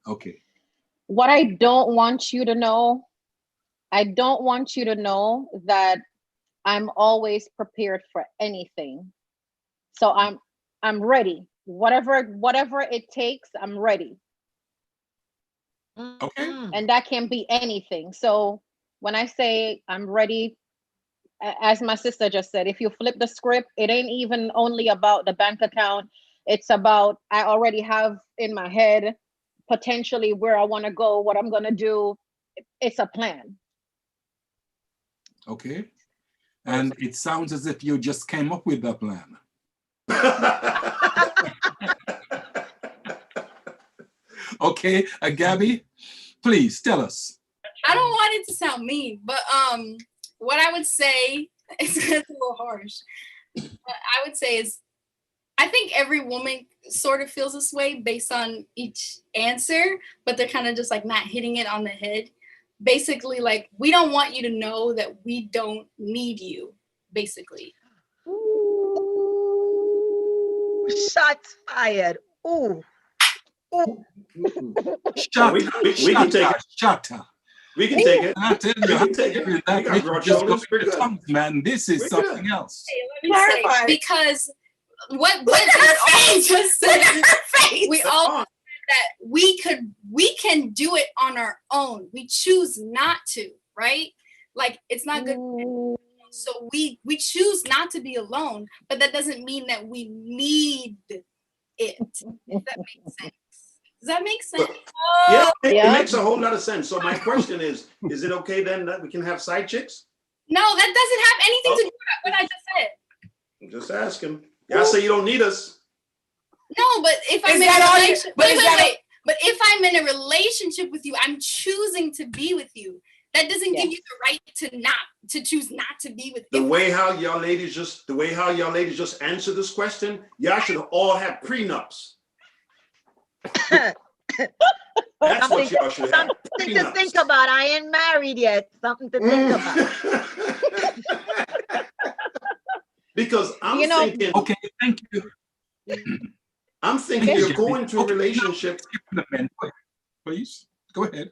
Okay. What I don't want you to know, I don't want you to know that I'm always prepared for anything. So I'm ready. Whatever it takes, I'm ready. Okay. And that can be anything. So when I say I'm ready, as my sister just said, if you flip the script, it ain't even only about the bank account. It's about, I already have in my head potentially where I want to go, what I'm going to do. It's a plan. Okay. And it sounds as if you just came up with the plan. Okay, Gabby, please tell us. I don't want it to sound mean, but what I would say is a little harsh. What I would say is, I think every woman sort of feels this way based on each answer, but they're kind of just like not hitting it on the head. Basically, like, we don't want you to know that we don't need you, basically. Ooh, shots fired. Ooh. Ooh. Shut we can take it. Shut up. We can take it. I tell We you, can take it. We got broad just shoulders. go with the tongues, man. This is something else. Hey, let me say, because what Jen just said, we all said that we can do it on our own. We choose not to, right? Like, it's not good. So we choose not to be alone, but that doesn't mean that we need it. If that makes sense. Does that make sense? Yeah, it makes a whole lot of sense. So my question is it okay then that we can have side chicks? No, that doesn't have anything to do with what I just said. I'm just asking. Y'all say you don't need us. No, but if I'm in a relationship, but if I'm in a relationship with you, I'm choosing to be with you. That doesn't give you the right to choose not to be with The you. way how y'all ladies just answer this question, y'all should all have prenups. That's what y'all should have. Something to think about. I ain't married yet. Something to think about. Because I'm thinking. Okay, thank you. I'm thinking you're going to a relationship. Please go ahead.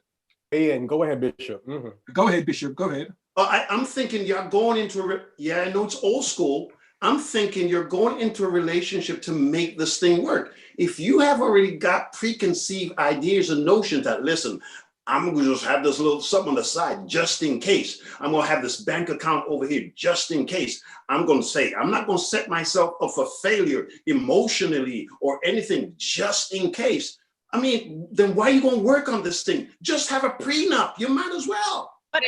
And go ahead, Bishop. Go ahead, Bishop. Go ahead. I'm thinking you're going into I know it's old school. I'm thinking you're going into a relationship to make this thing work. If you have already got preconceived ideas and notions that, listen, I'm going to just have this little something on the side just in case. I'm going to have this bank account over here just in case. I'm going to say, I'm not going to set myself up for failure emotionally or anything just in case. I mean, then why are you going to work on this thing? Just have a prenup. You might as well. But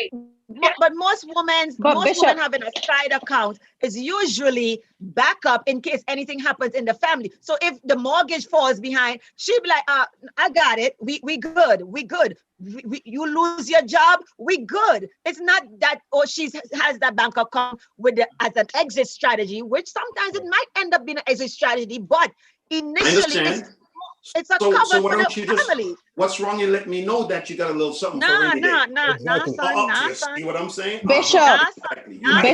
most women having a side account is usually backup in case anything happens in the family. So if the mortgage falls behind, she'd be like, I got it. We good. We good. You lose your job, we good. It's not that, she has that bank account as an exit strategy, which sometimes it might end up being an exit strategy, but initially it's a cover so why for don't the you family. What's wrong? You let me know that you got a little something for rainy day. Nah, son. See what I'm saying? Bishop,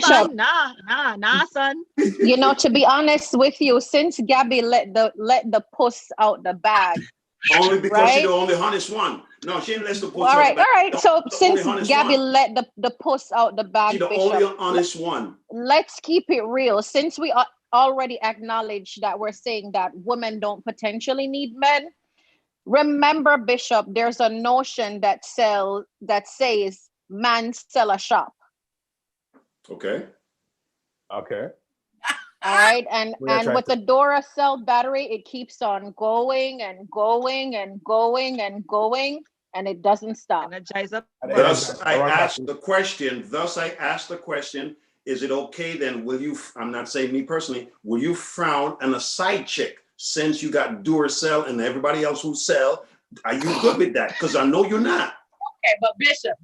son. You know, to be honest with you, since Gabby let the puss out the bag. Only because she's the only honest one. No, she didn't let the puss all out the bag. All right. So since Gabby one. let the puss out the bag, she's the Bishop, only honest one. Let's keep it real. Since we already acknowledge that we're saying that women don't potentially need men, remember, Bishop, there's a notion that says man sell a shop. Okay. All right, and with the Duracell battery, it keeps on going and going and going and going, and it doesn't stop. Thus, I asked the question. Is it okay then? Will you? I'm not saying me personally. Will you frown on a side chick since you got Duracell and everybody else who sell? Are you good with that? Because I know you're not. Okay, but Bishop,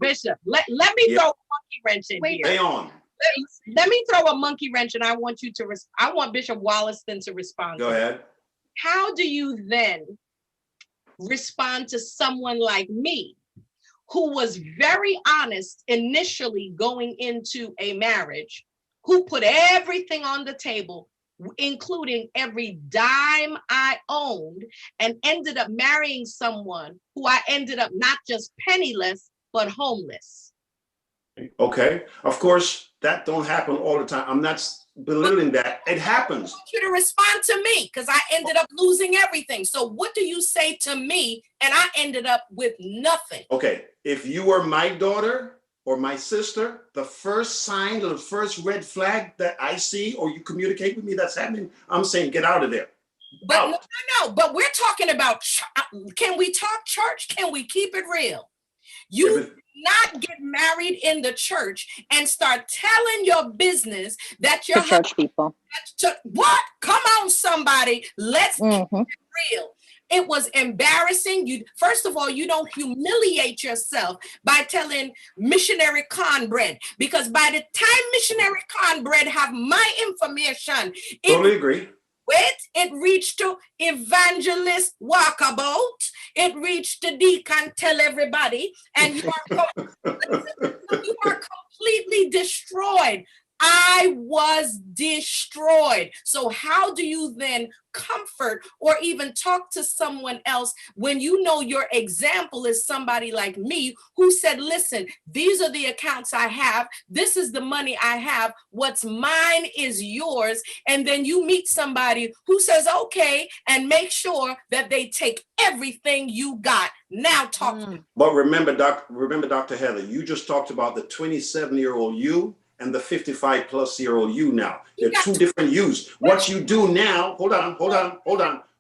let me throw a monkey wrench in here. Stay on. Let me throw a monkey wrench, and I want you to. I want Bishop Wollaston to respond. Go ahead. How do you then respond to someone like me, who was very honest initially going into a marriage, who put everything on the table, including every dime I owned, and ended up marrying someone who I ended up not just penniless, but homeless? Okay, of course, that don't happen all the time. I'm not belittling that. It happens. I want you to respond to me because I ended up losing everything. So what do you say to me? And I ended up with nothing. Okay, if you were my daughter or my sister, the first sign or the first red flag that I see or you communicate with me that's happening, I'm saying get out of there. But no, but we're talking about, can we talk church? Can we keep it real? You not get married in the church and start telling your business that you're church people. What? Come on, somebody. Let's keep it real. It was embarrassing. You, first of all, you don't humiliate yourself by telling missionary cornbread, because by the time missionary cornbread have my information, totally agree. It reached to evangelist walkabout. It reached to deacon tell everybody, and you are completely destroyed. I was destroyed. So how do you then comfort or even talk to someone else when you know your example is somebody like me who said, listen, these are the accounts I have. This is the money I have. What's mine is yours. And then you meet somebody who says, okay, and make sure that they take everything you got. Now talk to me. But remember, Dr. Heather, you just talked about the 27-year-old you and the 55-plus-year-old you now. They're two different yous. What you do now, hold on.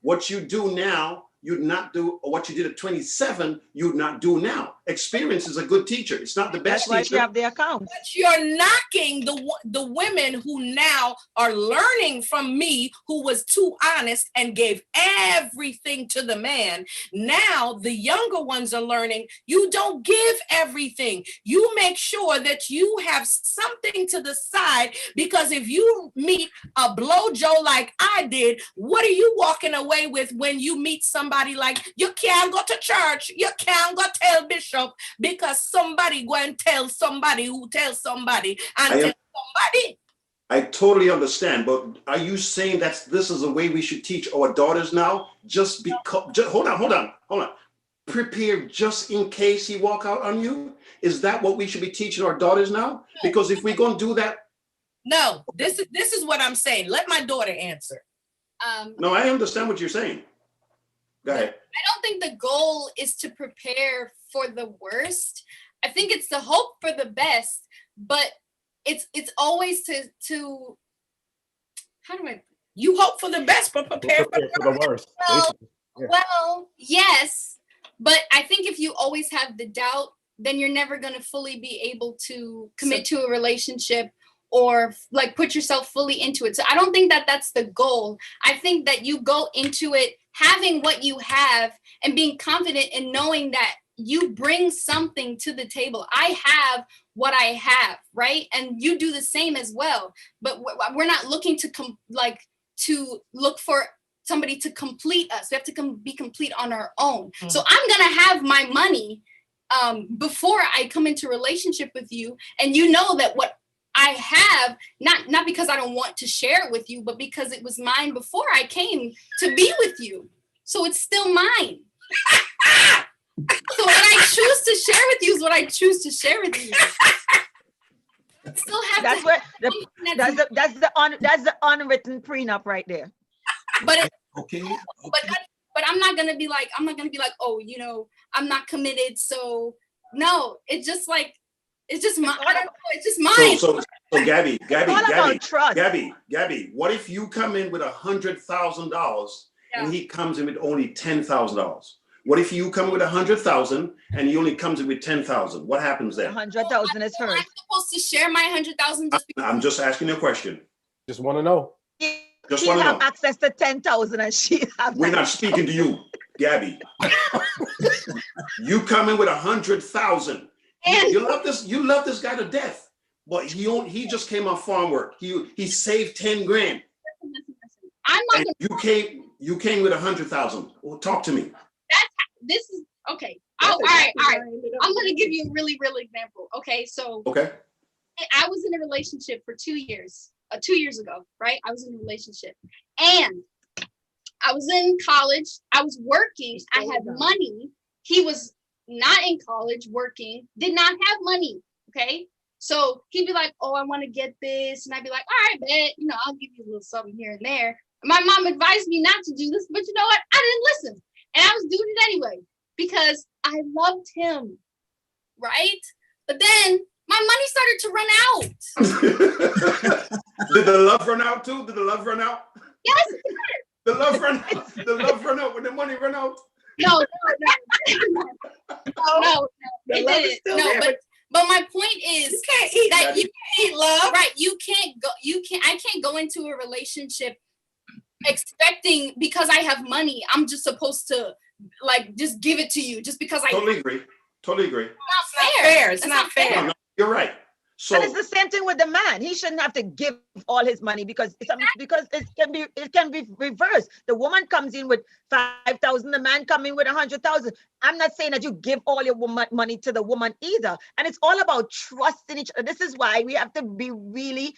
What you do now, you'd not do, or what you did at 27, you'd not do now. Experience is a good teacher. It's not the best teacher. That's why you have the account. But you're knocking the women who now are learning from me, who was too honest and gave everything to the man. Now the younger ones are learning, you don't give everything. You make sure that you have something to the side, because if you meet a blowjo like I did, what are you walking away with when you meet somebody like, you can't go to church, you can't go tell bishop, because somebody go and tell somebody who tells somebody and tell somebody. I totally understand, but are you saying that this is the way we should teach our daughters now? Just because, hold on. Prepare just in case he walk out on you? Is that what we should be teaching our daughters now? Because if we're going to do that. No, this is what I'm saying. Let my daughter answer. No, I understand what you're saying. Go ahead. I don't think the goal is to prepare for the worst. I think it's to hope for the best, but it's always to how do I? You hope for the best, but prepare for the worst. Well, yes, but I think if you always have the doubt, then you're never going to fully be able to commit to a relationship or like put yourself fully into it. So I don't think that that's the goal. I think that you go into it having what you have and being confident in knowing that you bring something to the table. I have what I have, right? And you do the same as well. But we're not looking to to look for somebody to complete us. We have to be complete on our own. Mm-hmm. So I'm gonna have my money before I come into a relationship with you, and you know that what I have, not because I don't want to share it with you, but because it was mine before I came to be with you. So it's still mine. So what I choose to share with you is what I choose to share with you. Still have that's the unwritten prenup right there. But but I'm not gonna be like, oh, you know, I'm not committed. So no, it's just like, it's just my, I don't know, it's just mine. So Gabby, what if you come in with $100,000 and he comes in with only $10,000? What if you come with 100,000 and he only comes in with 10,000? What happens then? 100,000 is hers. I'm supposed to share my 100,000 just because I'm just asking you a question. Just want to know. Just want to know. Have access to 10,000 and she have. We're not speaking to you, Gabby. You come in with 100,000. You love this guy to death, but he just came off farm work. He saved 10 grand. I'm not. And you came with 100,000. Well, talk to me. this is okay. All right. I'm gonna give you a really real example. Okay, so Okay. I was in a relationship for 2 years. 2 years ago, right? I was in a relationship, and I was in college. I was working. I had money. He was not in college, working, did not have money. Okay. So he'd be like, oh, I want to get this. And I'd be like, all right, bet, I'll give you a little something here and there. My mom advised me not to do this, but you know what? I didn't listen. And I was doing it anyway because I loved him. Right. But then my money started to run out. Did the love run out too? Did the love run out? Yes. The love run out. The love run out when the money run out. No. It didn't. No, but my point is you can't eat love. Right. I can't go into a relationship expecting because I have money, I'm just supposed to just give it to you just because I totally agree. It's not fair. It's not fair. No, you're right. So and it's the same thing with the man. He shouldn't have to give all his money because it can be reversed. The woman comes in with 5,000, the man come in with 100,000. I'm not saying that you give all your money to the woman either. And it's all about trusting each other. This is why we have to be really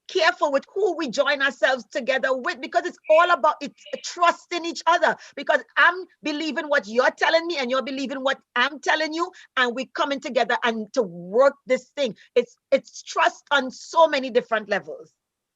careful with who we join ourselves together with, because it's all about trusting each other, because I'm believing what you're telling me and you're believing what I'm telling you, and we're coming together and to work this thing. It's trust on so many different levels.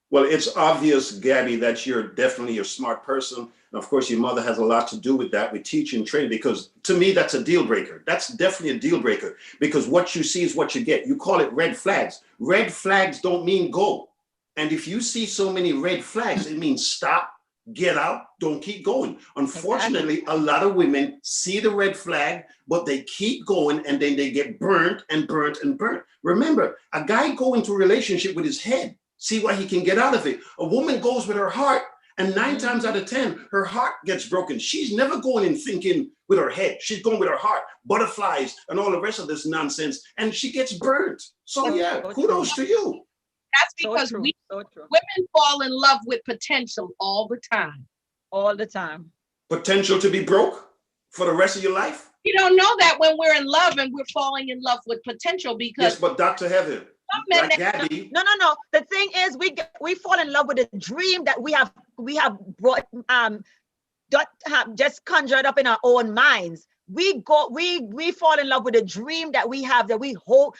Well, it's obvious, Gabby, that you're definitely a smart person. And of course, your mother has a lot to do with that, with teaching and training, because to me, that's a deal breaker. That's definitely a deal breaker, because what you see is what you get. You call it red flags. Red flags don't mean go. And if you see so many red flags, it means stop, get out, don't keep going. Unfortunately, a lot of women see the red flag, but they keep going, and then they get burnt and burnt and burnt. Remember, a guy go into a relationship with his head, see what he can get out of it. A woman goes with her heart, and 9 times out of 10, her heart gets broken. She's never going and thinking with her head. She's going with her heart, butterflies, and all the rest of this nonsense, and she gets burnt. So yeah, kudos to you. That's because women fall in love with potential all the time. All the time. Potential to be broke for the rest of your life? You don't know that when we're in love and we're falling in love with potential, because yes, but Dr. Heather, like Gabby. No. The thing is, we fall in love with a dream that we have brought just conjured up in our own minds. We fall in love with a dream that we have, that we hope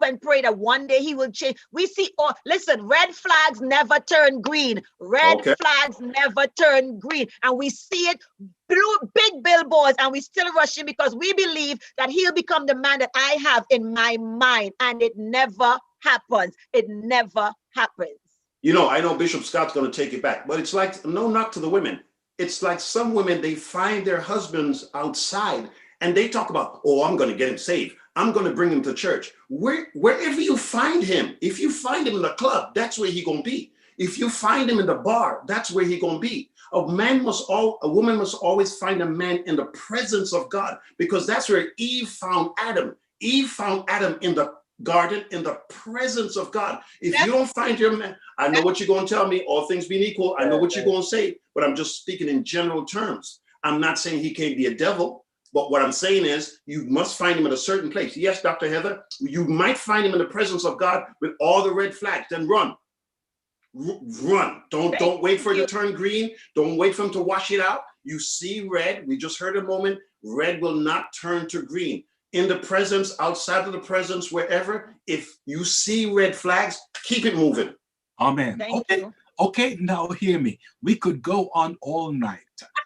and pray that one day he will change. We see, listen, red flags never turn green. Red flags never turn green. And we see it through big billboards, and we still rushing because we believe that he'll become the man that I have in my mind. And it never happens. It never happens. I know Bishop Scott's going to take it back, but it's like, no knock to the women. It's like some women, they find their husbands outside and they talk about, oh, I'm going to get him saved. I'm going to bring him to church. Wherever you find him, if you find him in the club, that's where he's going to be. If you find him in the bar, that's where he's going to be. A woman must always find a man in the presence of God, because that's where Eve found Adam. Eve found Adam in the garden, in the presence of God. If you don't find your man, I know what you're going to tell me, all things being equal, I know what you're going to say, but I'm just speaking in general terms. I'm not saying he can't be a devil, but what I'm saying is you must find him in a certain place. Yes, Dr. Heather, you might find him in the presence of God with all the red flags, then run. Run. Don't wait for it to turn green. Don't wait for him to wash it out. You see red, we just heard a moment, red will not turn to green. In the presence, outside of the presence, wherever, if you see red flags, keep it moving. Amen. Okay, now hear me. We could go on all night.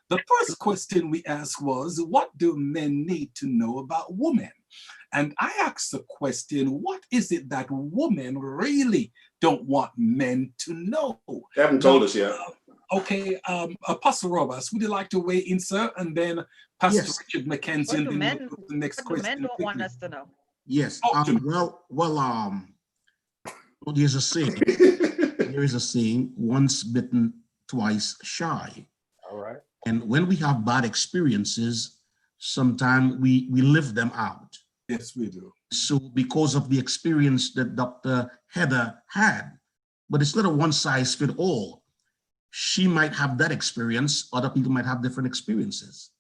The first question we asked was, what do men need to know about women? And I asked the question, what is it that women really don't want men to know? They haven't told us yet. Okay, Apostle Roberts, would you like to weigh in, sir? And then Pastor Richard McKenzie, and then the next question. Men don't want us to know. Yes. There's a saying. There is a saying: once bitten, twice shy. All right. And when we have bad experiences, sometimes we live them out. Yes, we do. So because of the experience that Dr. Heather had, but it's not a one size fit all. She might have that experience, other people might have different experiences.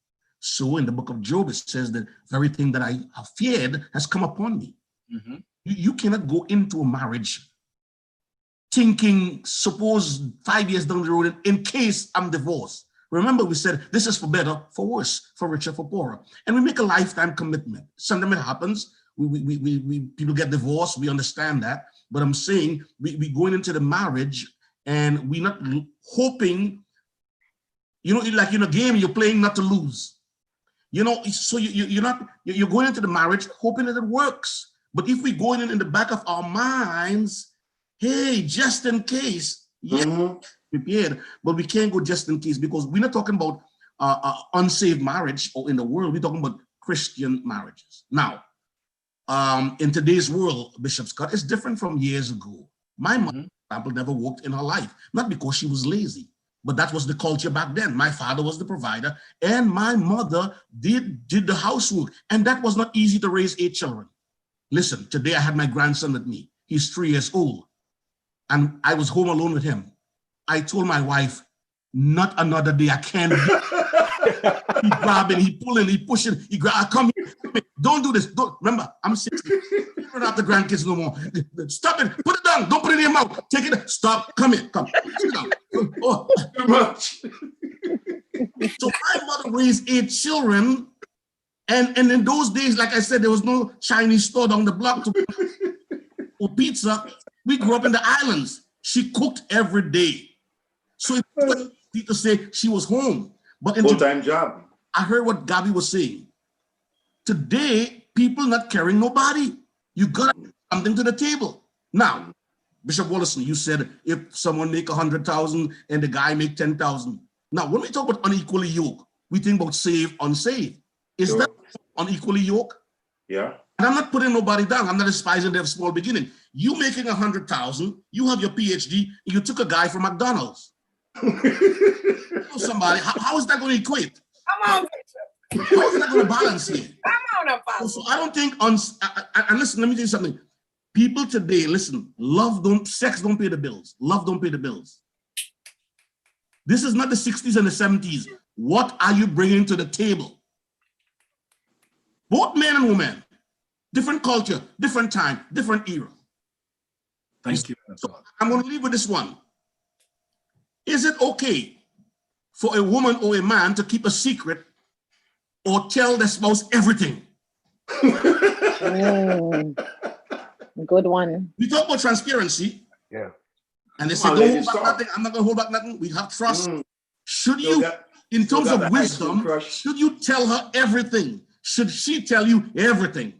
So in the book of Job, it says that very thing that I have feared has come upon me. Mm-hmm. You cannot go into a marriage thinking, suppose 5 years down the road, in case I'm divorced. Remember, we said this is for better, for worse, for richer, for poorer. And we make a lifetime commitment. Sometimes it happens. We people get divorced. We understand that. But I'm saying we going into the marriage and we're not hoping, you know, like in a game, you're playing not to lose. You know, so you're going into the marriage hoping that it works. But if we go in the back of our minds, hey, just in case, yeah, prepared, but we can't go just in case because we're not talking about unsaved marriage or in the world. We're talking about Christian marriages. Now, in today's world, Bishop Scott, it's different from years ago. My mother, for example, never worked in her life, not because she was lazy, but that was the culture back then. My father was the provider, and my mother did the housework, and that was not easy to raise 8 children. Listen, today I had my grandson with me. He's 3 years old, and I was home alone with him. I told my wife, not another day, I can't. He grabbing, he pulling, he pushing, he grab. Come here, don't do this. Don't remember, I'm 60. You don't have the grandkids no more. Stop it, put it down, don't put it in your mouth. Take it, stop, come here, come. Sit down. Oh, too much. So my mother raised 8 children, and in those days, like I said, there was no Chinese store down the block for pizza. We grew up in the islands. She cooked every day. So it's easy to say she was home. But in full-time job. I heard what Gabby was saying. Today, people not carrying nobody. You got to bring something to the table. Now, Bishop Wallison, you said if someone make 100,000 and the guy make 10,000. Now, when we talk about unequally yoked, we think about saved, unsaved. Is that unequally yoked? Yeah. And I'm not putting nobody down. I'm not despising their small beginning. You making 100,000, you have your PhD, and you took a guy from McDonald's. Somebody, how is that going to equate? Come on, Bishop. How is that going to balance here? Come on, Apostle. So I don't think and listen, let me tell you something. People today, listen, sex don't pay the bills. Love don't pay the bills. This is not the 60s and the 70s. What are you bringing to the table? Both men and women, different culture, different time, different era. Thank you. So I'm going to leave with this one. Is it okay for a woman or a man to keep a secret or tell their spouse everything? Good one. We talk about transparency. Yeah. And they say, don't hold back nothing. I'm not going to hold back nothing. We have trust. Should you, in terms of wisdom, should you tell her everything? Should she tell you everything?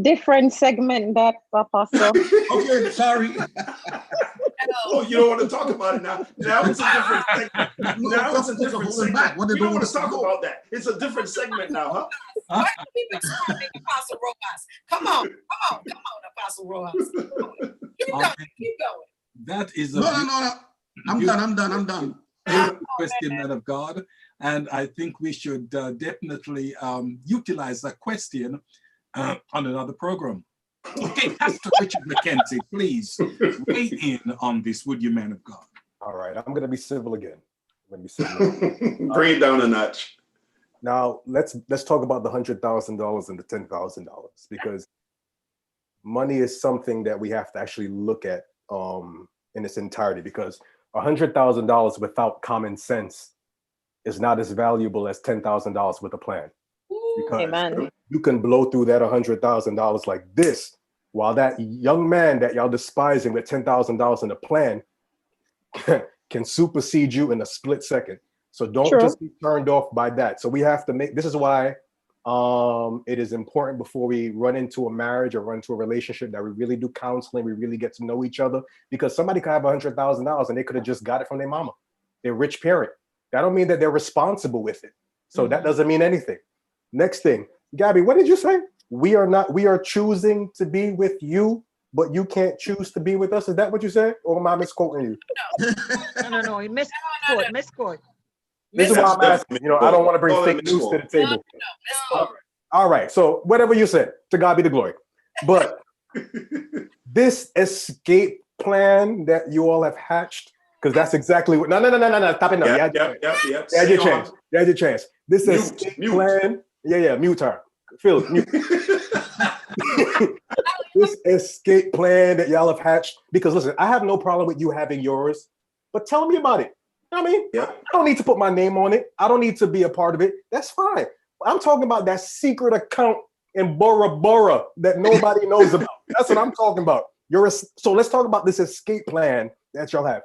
Different segment, that, Apostle. Okay, sorry. Oh, you don't want to talk about it now. Now it's a different segment. Now it's a different segment. We don't want to talk about that. It's a different segment now, huh? Why do we responding, Apostle Rojas? Come on, Apostle Rojas. Keep going. That is a No. I'm done. Question, man of God. And I think we should definitely utilize that question on another program. Okay, Pastor Richard McKenzie, please weigh in on this, would you, man of God? All right, I'm going to be civil again. Bring it down a notch. Now, let's talk about the $100,000 and the $10,000, because money is something that we have to actually look at in its entirety, because $100,000 without common sense is not as valuable as $10,000 with a plan. Because Amen. You can blow through that $100,000 like this, while that young man that y'all despising with $10,000 in a plan can supersede you in a split second. So don't just be turned off by that. So we have to this is why it is important before we run into a marriage or run into a relationship that we really do counseling, we really get to know each other, because somebody could have $100,000 and they could have just got it from their mama, their rich parent. That don't mean that they're responsible with it. So that doesn't mean anything. Next thing, Gabby, what did you say? We are choosing to be with you, but you can't choose to be with us. Is that what you said? Or am I misquoting you? No. You misquote. This is why I'm asking. I don't want to bring fake news to the table. All right. So whatever you said, to God be the glory. But this escape plan that you all have hatched Because that's exactly what. No. Stop it now. Yep. You had your chance. You had your chance. This escape plan. Yeah. Mute her. Phil, mute. This escape plan that y'all have hatched. Because listen, I have no problem with you having yours, but tell me about it. You know what I mean? Yeah. I don't need to put my name on it. I don't need to be a part of it. That's fine. I'm talking about that secret account in Bora Bora that nobody knows about. That's what I'm talking about. So let's talk about this escape plan that y'all have.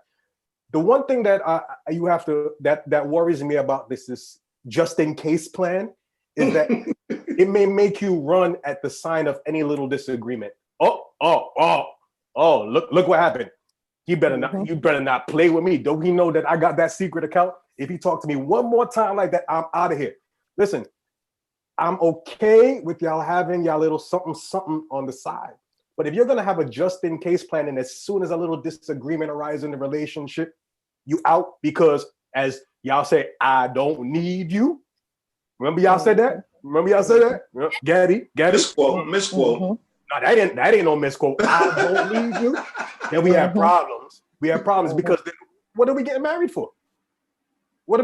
The one thing that you have to that worries me about this just in case plan is that it may make you run at the sign of any little disagreement. Look what happened. You better not play with me. Don't he know that I got that secret account? If he talk to me one more time like that, I'm out of here. Listen, I'm okay with y'all having y'all little something on the side. But if you're gonna have a just in case plan, and as soon as a little disagreement arises in the relationship, you out because, as y'all say, I don't need you. Remember y'all said that? Gaddy. Misquote. No, that ain't no misquote. I don't need you. Then we have problems. Because then, what are we getting married for? What's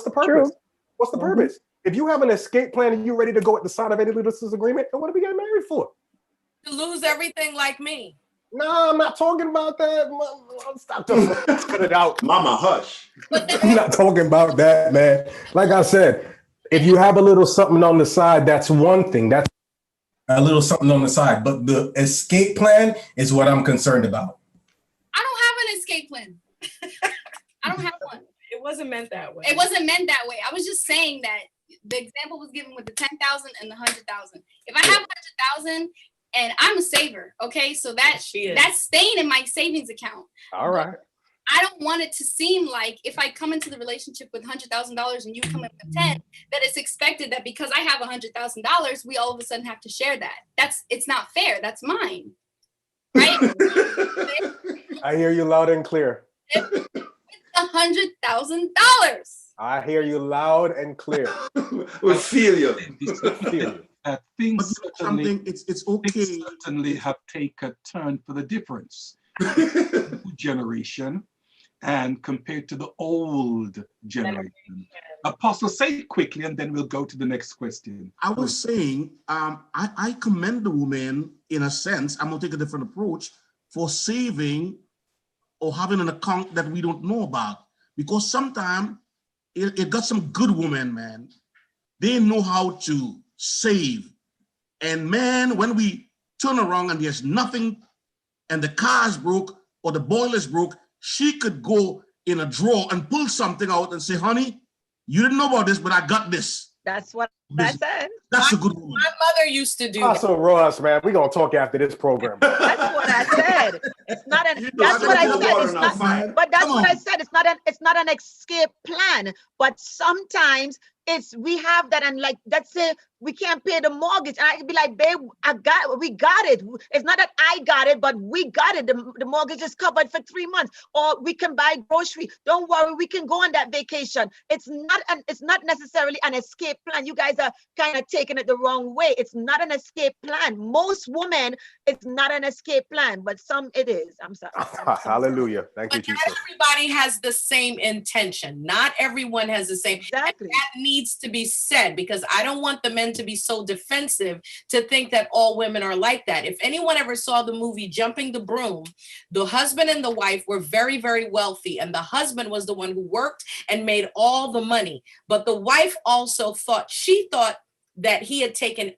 the purpose? True. What's the purpose? If you have an escape plan and you're ready to go at the side of any little disagreement, then what are we getting married for? To lose everything like me. No, I'm not talking about that. Stop talking. Cut it out. Mama, hush. I'm not talking about that, man. Like I said, if you have a little something on the side, that's one thing. That's a little something on the side. But the escape plan is what I'm concerned about. I don't have an escape plan. I don't have one. It wasn't meant that way. It wasn't meant that way. I was just saying that the example was given with the 10,000 and the 100,000. If I have 100,000 and I'm a saver, okay, so that's staying in my savings account. All right. I don't want it to seem like if I come into the relationship with $100,000 and you come in with 10, that it's expected that because I have $100,000, we all of a sudden have to share that. It's not fair. That's mine, right? I hear you loud and clear. $100,000. I hear you loud and clear. We feel you. Things it's okay. Things certainly have taken a turn for the difference. New generation and compared to the old generation. Apostle, say it quickly and then we'll go to the next question. I was saying, I commend the woman in a sense. I'm going to take a different approach for saving or having an account that we don't know about. Because sometimes it got some good women, man. They know how to save. And man, when we turn around and there's nothing and the car's broke or the boiler's broke, she could go in a drawer and pull something out and say, honey, you didn't know about this, but I got this. That's what I said. That's a good woman. My mother used to do that. Also, Ross, man, we're going to talk after this program. That's what I said. It's not an. That's what I said. It's not. But that's what I said. It's not an escape plan. But sometimes we have that, and like let's say we can't pay the mortgage, and I could be like, babe, we got it. It's not that I got it, but we got it. The mortgage is covered for 3 months, or we can buy grocery. Don't worry, we can go on that vacation. It's not necessarily an escape plan. You guys are kind of taking it the wrong way. It's not an escape plan. Most women, it's not an escape plan, but some it is. I'm sorry. Hallelujah. Thank you, But Jesus. not everybody has the same intention. Not everyone has the same. Exactly. And that needs to be said, because I don't want the men to be so defensive to think that all women are like that. If anyone ever saw the movie Jumping the Broom, the husband and the wife were very, very wealthy, and the husband was the one who worked and made all the money. But the wife also thought that he had taken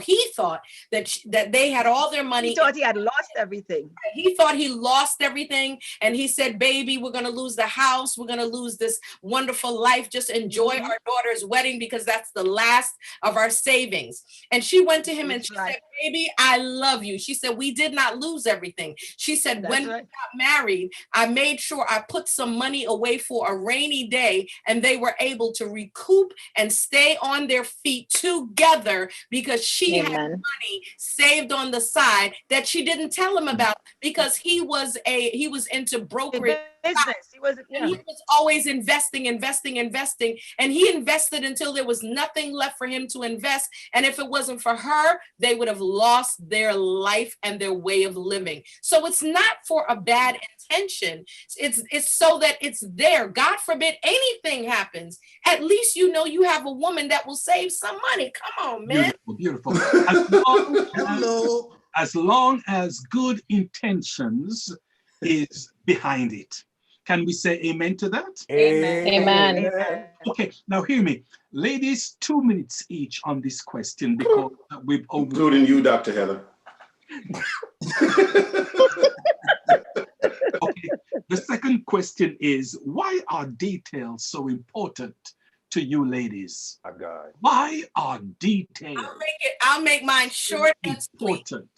he thought that they had all their money. He thought he had lost everything. He thought he lost everything. And he said, baby, we're going to lose the house. We're going to lose this wonderful life. Just enjoy our daughter's wedding because that's the last of our savings. And she went to him and she said, baby, I love you. She said, we did not lose everything. She said, when we got married, I made sure I put some money away for a rainy day, and they were able to recoup and stay on their feet together because she had money saved on the side that she didn't tell him about because he was into brokerage business. He was, And he was always investing. And he invested until there was nothing left for him to invest. And if it wasn't for her, they would have lost their life and their way of living. So it's not for a bad intention. It's so that it's there. God forbid anything happens. At least you know you have a woman that will save some money. Come on, man. Beautiful. Hello. As long as good intentions is behind it. Can we say amen to that? Amen. Okay, now hear me. Ladies, 2 minutes each on this question because we've including you, Dr. Heather. Okay, the second question is, why are details so important to you ladies? My God. Why are details I'll make mine short and sweet. important?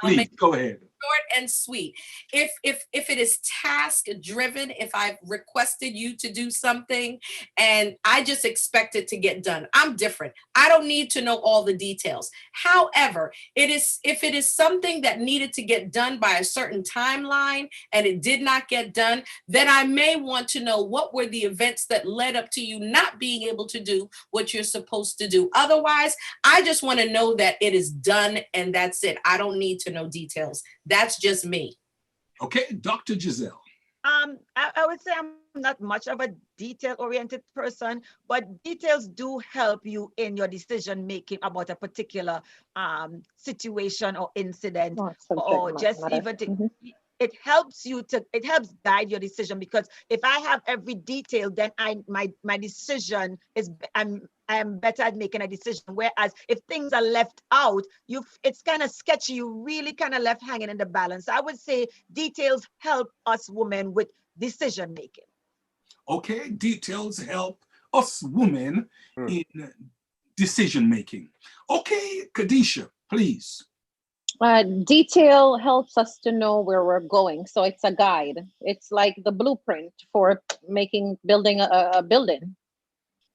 Please go ahead. Short and sweet. If it is task driven, if I've requested you to do something and I just expect it to get done, I'm different. I don't need to know all the details. However, if it is something that needed to get done by a certain timeline and it did not get done, then I may want to know what were the events that led up to you not being able to do what you're supposed to do. Otherwise, I just want to know that it is done and that's it. I don't need to know details. That's just me. Okay, Dr. Giselle. I would say I'm not much of a detail-oriented person, but details do help you in your decision making about a particular situation or incident, or just even to, it helps guide your decision, because if I have every detail, then my decision is I am better at making a decision. Whereas if things are left out, it's kind of sketchy. You really kind of left hanging in the balance. I would say details help us women with decision making. Okay, details help us women in decision making. Okay, Kadisha, please. Detail helps us to know where we're going. So it's a guide. It's like the blueprint for building a building.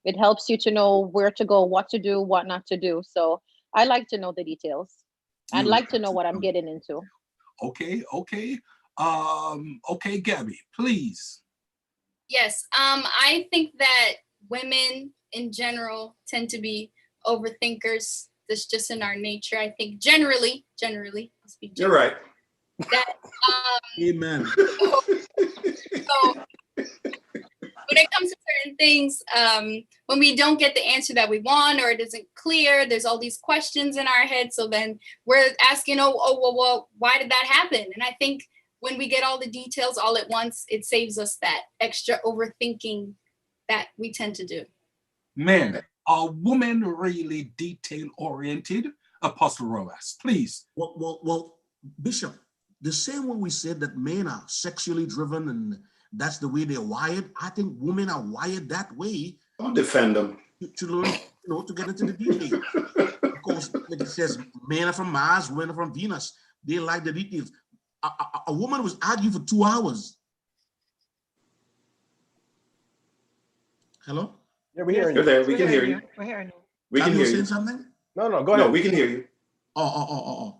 It helps you to know where to go, what to do, what not to do. So I like to know the details. I'd like to know what I'm getting into. Okay. Okay, Gabby, please. Yes, I think that women in general tend to be overthinkers. That's just in our nature. I think generally, I'll speak You're right. That, Amen. So when it comes to certain things, when we don't get the answer that we want or it isn't clear, there's all these questions in our head. So then we're asking, well, why did that happen? And I think when we get all the details all at once, it saves us that extra overthinking that we tend to do. Men, are women really detail-oriented? Apostle Roas, please. Well, Bishop, the same way we said that men are sexually driven and that's the way they're wired, I think women are wired that way. Don't defend them. To learn, to get into the details. Of course, like it says, men are from Mars, women are from Venus. They like the details. A woman was arguing for 2 hours. Hello? Yeah, we're hearing You're you. there. We can hear you. We're hearing you. We can hear you. Saying something? No, go ahead. No, we can hear you. I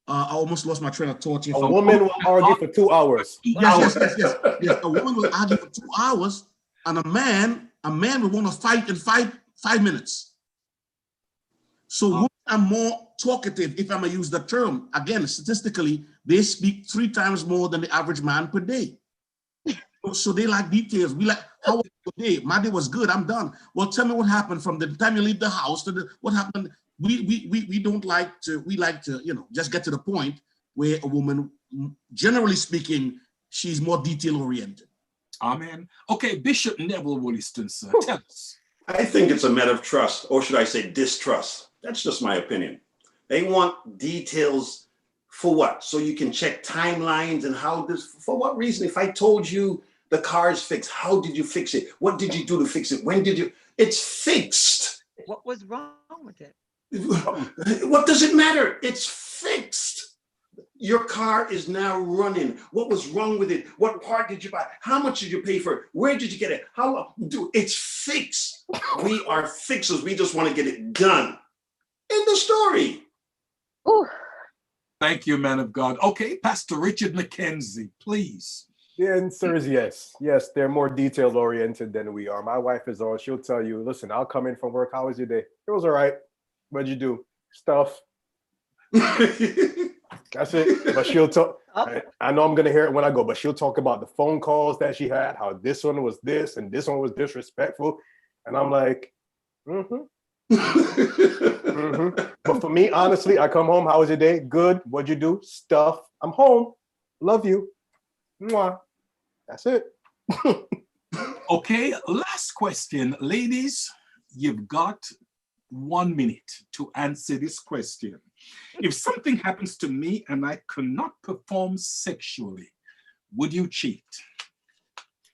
almost lost my train of thought. A woman will argue for 2 hours. Yes. A woman will argue for 2 hours, and a man will want to fight in 5 minutes. So women are more talkative, if I may use the term. Again, statistically, they speak 3 times more than the average man per day. So they like details. We like, how was your day? My day was good. I'm done. Well, tell me what happened from the time you leave the house to what happened. We don't like to. We like to, just get to the point where a woman, generally speaking, she's more detail oriented. Amen. Okay, Bishop Neville Williston, sir, tell us. I think it's a matter of trust, or should I say distrust. That's just my opinion. They want details for what? So you can check timelines and how this, for what reason? If I told you the car is fixed, how did you fix it? What did you do to fix it? When did you? It's fixed. What was wrong with it? What does it matter? It's fixed. Your car is now running. What was wrong with it? What part did you buy? How much did you pay for it? Where did you get it? How long? It's fixed. We are fixers. We just want to get it done. End the story. Ooh. Thank you, man of God. Okay, Pastor Richard McKenzie, please. The answer is yes. Yes, they're more detail oriented than we are. My wife is on. She'll tell you, listen, I'll come in from work. How was your day? It was all right. What'd you do? Stuff. That's it. But she'll talk. I know I'm gonna hear it when I go, but she'll talk about the phone calls that she had, how this one was this and this one was disrespectful. And I'm like, But for me, honestly, I come home. How was your day? Good. What'd you do? Stuff. I'm home. Love you. Mwah. That's it. Okay, last question. Ladies, you've got 1 minute to answer this question. If something happens to me and I cannot perform sexually, would you cheat?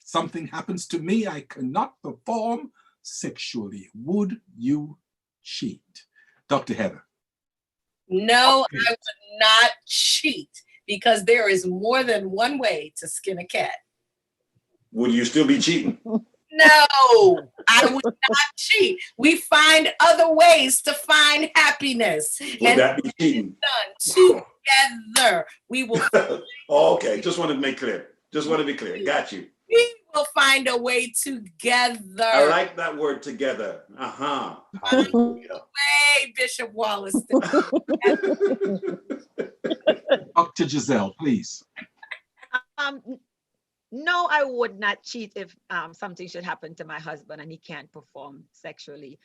Something happens to me, I cannot perform sexually. Would you cheat? Dr. Heather. No, I would not cheat because there is more than one way to skin a cat. Would you still be cheating? No, I would not cheat. We find other ways to find happiness. Would that be cheating? Done together. We will. Oh, okay, just want to make clear. Just want to be clear. Got you. We will find a way together. I like that word, together. Way, Bishop Wallace. Dr. Giselle, please. No, I would not cheat if something should happen to my husband and he can't perform sexually.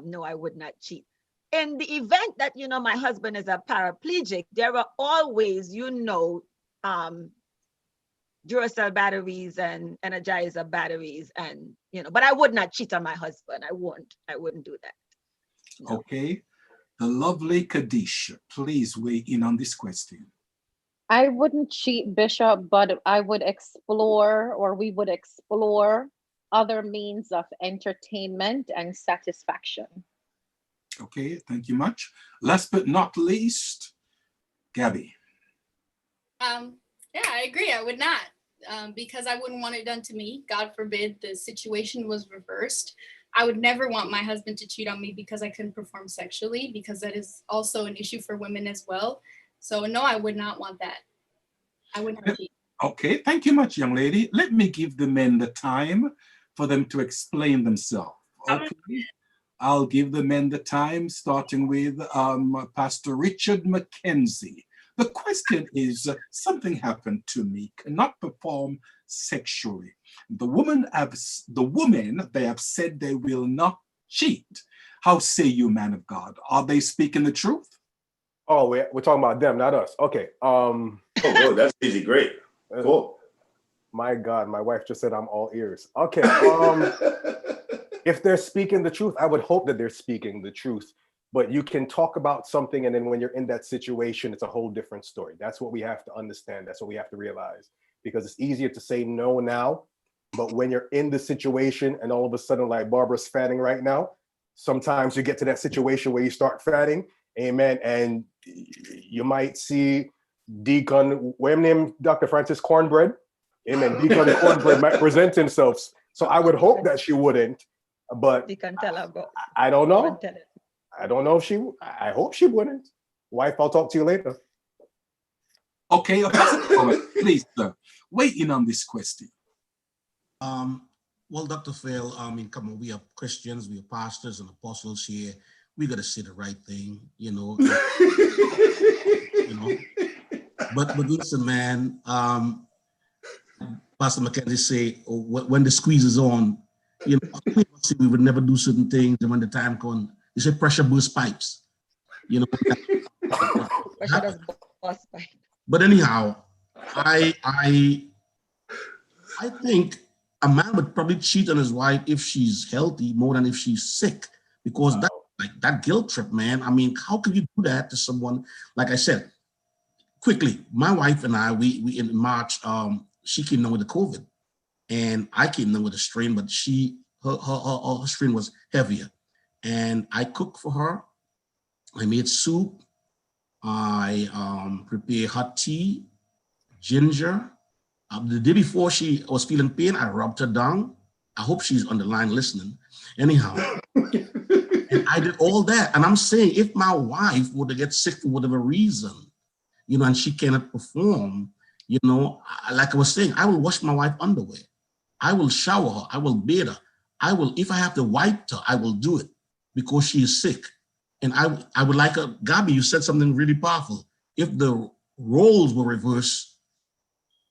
No, I would not cheat. In the event that, my husband is a paraplegic, there are always, Duracell batteries and Energizer batteries and, but I would not cheat on my husband. I wouldn't do that. No. Okay. The lovely Kadisha, please weigh in on this question. I wouldn't cheat, Bishop, but I would explore, or we would explore, other means of entertainment and satisfaction. Okay, thank you much. Last but not least, Gabby. Yeah, I agree. I would not, because I wouldn't want it done to me. God forbid the situation was reversed. I would never want my husband to cheat on me because I couldn't perform sexually, because that is also an issue for women as well. So no, I would not want that. I would not cheat. Okay, thank you much, young lady. Let me give the men the time for them to explain themselves. Okay, I'll give the men the time, starting with Pastor Richard McKenzie. The question is, something happened to me, cannot perform sexually. The women, they have said they will not cheat. How say you, man of God? Are they speaking the truth? Oh, we're talking about them, not us. Okay. Oh, that's easy. Great. Cool. My God, my wife just said I'm all ears. Okay. If they're speaking the truth, I would hope that they're speaking the truth. But you can talk about something, and then when you're in that situation, it's a whole different story. That's what we have to understand. That's what we have to realize. Because it's easier to say no now, but when you're in the situation and all of a sudden, like Barbara's fatting right now, sometimes you get to that situation where you start fatting, amen, and you might see Deacon, what's his name, Dr. Francis Cornbread, amen, Deacon Cornbread might present himself. So I would hope that she wouldn't, but Deacon tell her go. I don't know. I don't know if she, I hope she wouldn't. Wife, I'll talk to you later. Okay, please, sir, weigh in on this question. Well, Dr. Phil, I mean, come on, we are Christians, we are pastors and apostles here. We got to say the right thing, But listen, man, Pastor Mackenzie say, when the squeeze is on, we would never do certain things, and when the time comes, you say pressure burst pipes, Pressure does burst pipe. But anyhow, I think a man would probably cheat on his wife if she's healthy more than if she's sick, because that guilt trip, man. I mean, how can you do that to someone? Like I said, quickly, my wife and I, we in March, she came down with the COVID, and I came down with a strain, but her strain was heavier, and I cooked for her. I made soup. I prepared hot tea, ginger. The day before she was feeling pain, I rubbed her down. I hope she's on the line listening. Anyhow, and I did all that. And I'm saying, if my wife were to get sick for whatever reason, and she cannot perform, You know, like I was saying, I will wash my wife underwear. I will shower her. I will bathe her. I will, if I have to wipe her, I will do it because she is sick. And I would like a, Gabi, you said something really powerful. If the roles were reversed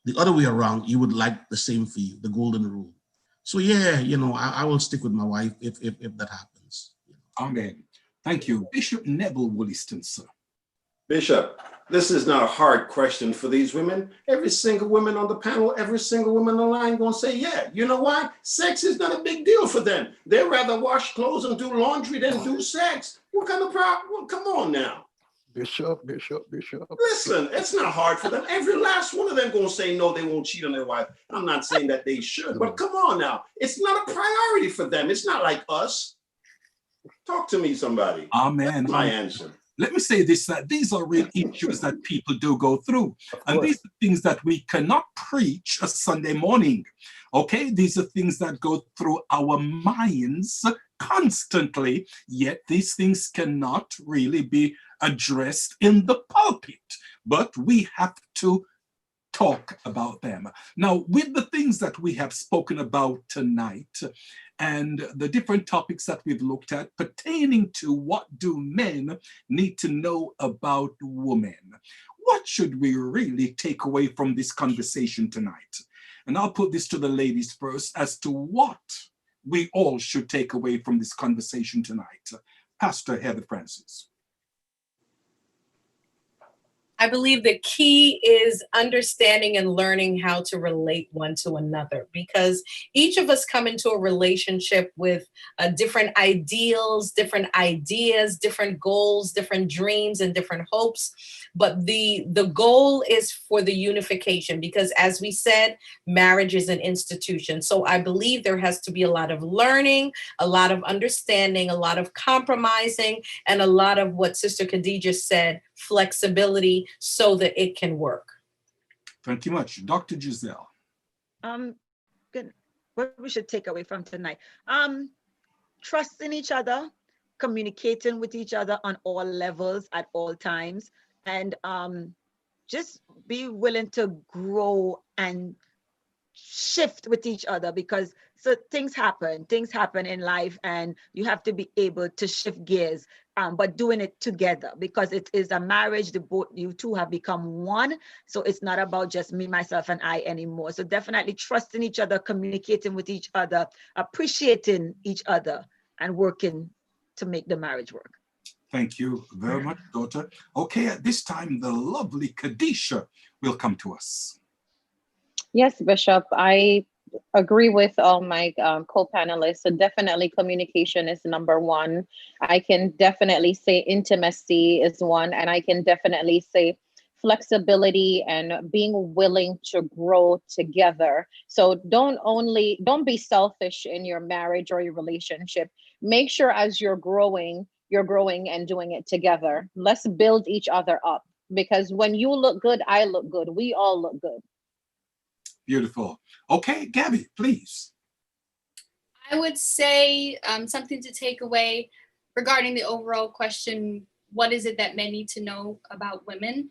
the other way around, you would like the same for you, the golden rule. So yeah, you know, I will stick with my wife if that happens. Amen. Thank you. Bishop Neville Wollaston, sir. Bishop, this is not a hard question for these women. Every single woman on the panel, every single woman on the line gonna say, yeah, you know why? Sex is not a big deal for them. They'd rather wash clothes and do laundry than do sex. What kind of problem? Well, come on now. Bishop. Listen, it's not hard for them. Every last one of them gonna say no, they won't cheat on their wife. I'm not saying that they should, but come on now. It's not a priority for them. It's not like us. Talk to me, somebody. Amen. That's my answer. Let me say this, that these are real issues that people do go through. And these are things that we cannot preach a Sunday morning. Okay, these are things that go through our minds constantly, yet these things cannot really be addressed in the pulpit. But we have to talk about them. Now, with the things that we have spoken about tonight and the different topics that we've looked at pertaining to what do men need to know about women, what should we really take away from this conversation tonight? And I'll put this to the ladies first as to what we all should take away from this conversation tonight. Pastor Heather Francis. I believe the key is understanding and learning how to relate one to another, because each of us come into a relationship with different ideals, different ideas, different goals, different dreams, and different hopes. But the goal is for the unification, because as we said, marriage is an institution. So I believe there has to be a lot of learning, a lot of understanding, a lot of compromising, and a lot of what Sister Khadijah said, flexibility, so that it can work. Thank you much. Dr. Giselle. Good. What we should take away from tonight. Trusting each other, communicating with each other on all levels at all times, and just be willing to grow and shift with each other, because so things happen in life, and you have to be able to shift gears, but doing it together, because it is a marriage. You two have become one, so it's not about just me, myself, and I anymore. So definitely trusting each other, communicating with each other, appreciating each other, and working to make the marriage work. Thank you very much, daughter. Okay, at this time, the lovely Khadijah will come to us. Yes, Bishop, I agree with all my co-panelists. So definitely communication is number one. I can definitely say intimacy is one, and I can definitely say flexibility and being willing to grow together. So don't be selfish in your marriage or your relationship. Make sure as you're growing and doing it together. Let's build each other up, because when you look good, I look good. We all look good. Beautiful. Okay, Gabby, please. I would say something to take away regarding the overall question, what is it that men need to know about women?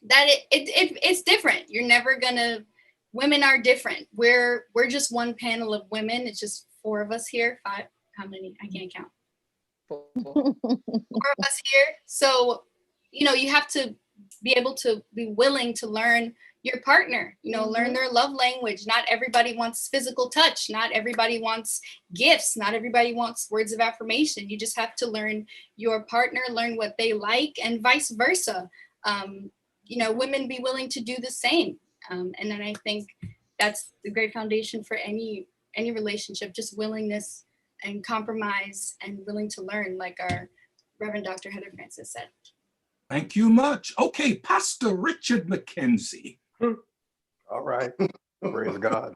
That it's different. You're never gonna, women are different. We're just one panel of women. It's just 4 of us here. 5, how many? I can't count. 4 of us here. So, you know, you have to be able to be willing to learn your partner, you know, learn their love language. Not everybody wants physical touch. Not everybody wants gifts. Not everybody wants words of affirmation. You just have to learn your partner, learn what they like, and vice versa. You know, women be willing to do the same. And then I think that's the great foundation for any relationship, just willingness and compromise and willing to learn, like our Reverend Dr. Heather Francis said. Thank you much. Okay, Pastor Richard McKenzie. All right. Praise God.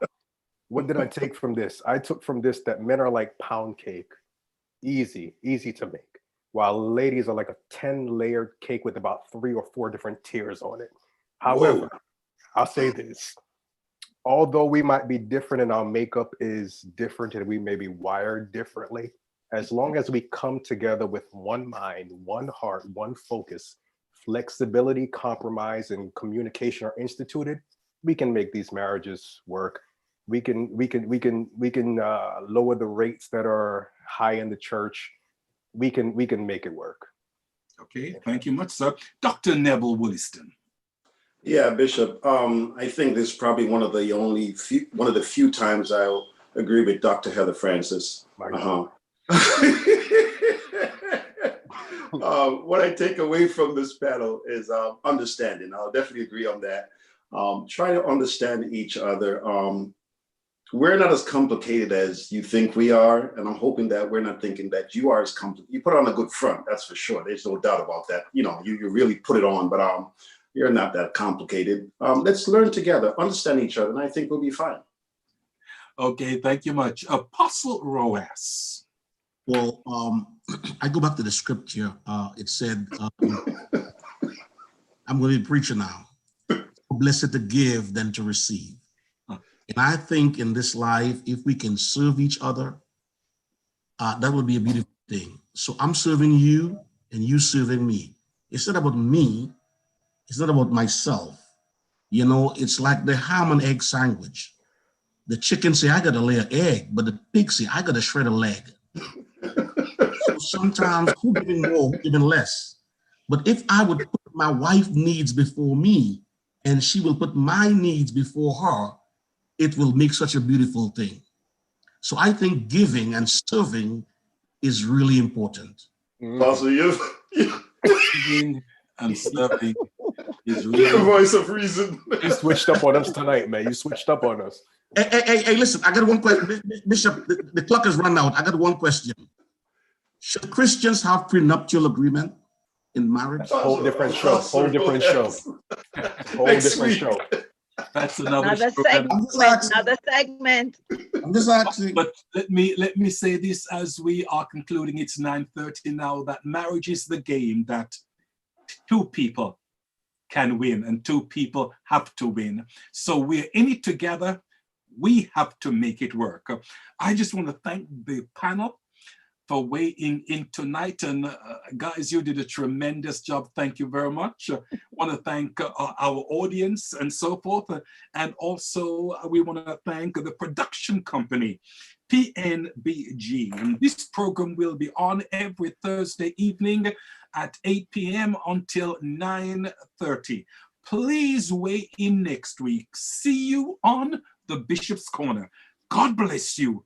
What did I take from this? I took from this that men are like pound cake. Easy to make. While ladies are like a 10-layered cake with about 3 or 4 different tiers on it. However, I'll say this. Although we might be different and our makeup is different and we may be wired differently, as long as we come together with one mind, one heart, one focus, flexibility, compromise, and communication are instituted, we can make these marriages work. We can lower the rates that are high in the church. We can make it work. Okay, thank you much, sir. Dr. Neville Williston. Yeah, Bishop. I think this is probably one of the few times I'll agree with Dr. Heather Francis. What I take away from this panel is understanding. I'll definitely agree on that. Try to understand each other. We're not as complicated as you think we are, and I'm hoping that we're not thinking that you are as complicated. You put on a good front, that's for sure. There's no doubt about that. You know, you really put it on, but you're not that complicated. Let's learn together, understand each other, and I think we'll be fine. Okay, thank you much. Apostle Roas. Well, I go back to the scripture. It said, I'm going to be preaching now. Blessed to give than to receive. And I think in this life, if we can serve each other, that would be a beautiful thing. So I'm serving you and you serving me. It's not about me. It's not about myself. You know, it's like the ham and egg sandwich. The chicken say, I got to lay an egg, but the pig say, I got to shred a leg. So sometimes who giving more, who giving less. But if I would put my wife's needs before me and she will put my needs before her, it will make such a beautiful thing. So I think giving and serving is really important. Apostle, giving and serving is really the voice of reason. You switched up on us tonight, man. You switched up on us. Hey, listen, I got one question. Bishop, the clock has run out. I got one question. Should Christians have prenuptial agreement in marriage? Whole different show. Whole different show. Whole different show. That's another segment. Another segment. I'm just asking. But let me say this as we are concluding. It's 9:30 now. That marriage is the game that two people can win and two people have to win. So we're in it together. We have to make it work. I just want to thank the panel for weighing in tonight. And guys, you did a tremendous job. Thank you very much. I want to thank our audience and so forth. And also we want to thank the production company, PNBG. And this program will be on every Thursday evening at 8 p.m. until 9:30. Please weigh in next week. See you on the Bishop's Corner. God bless you.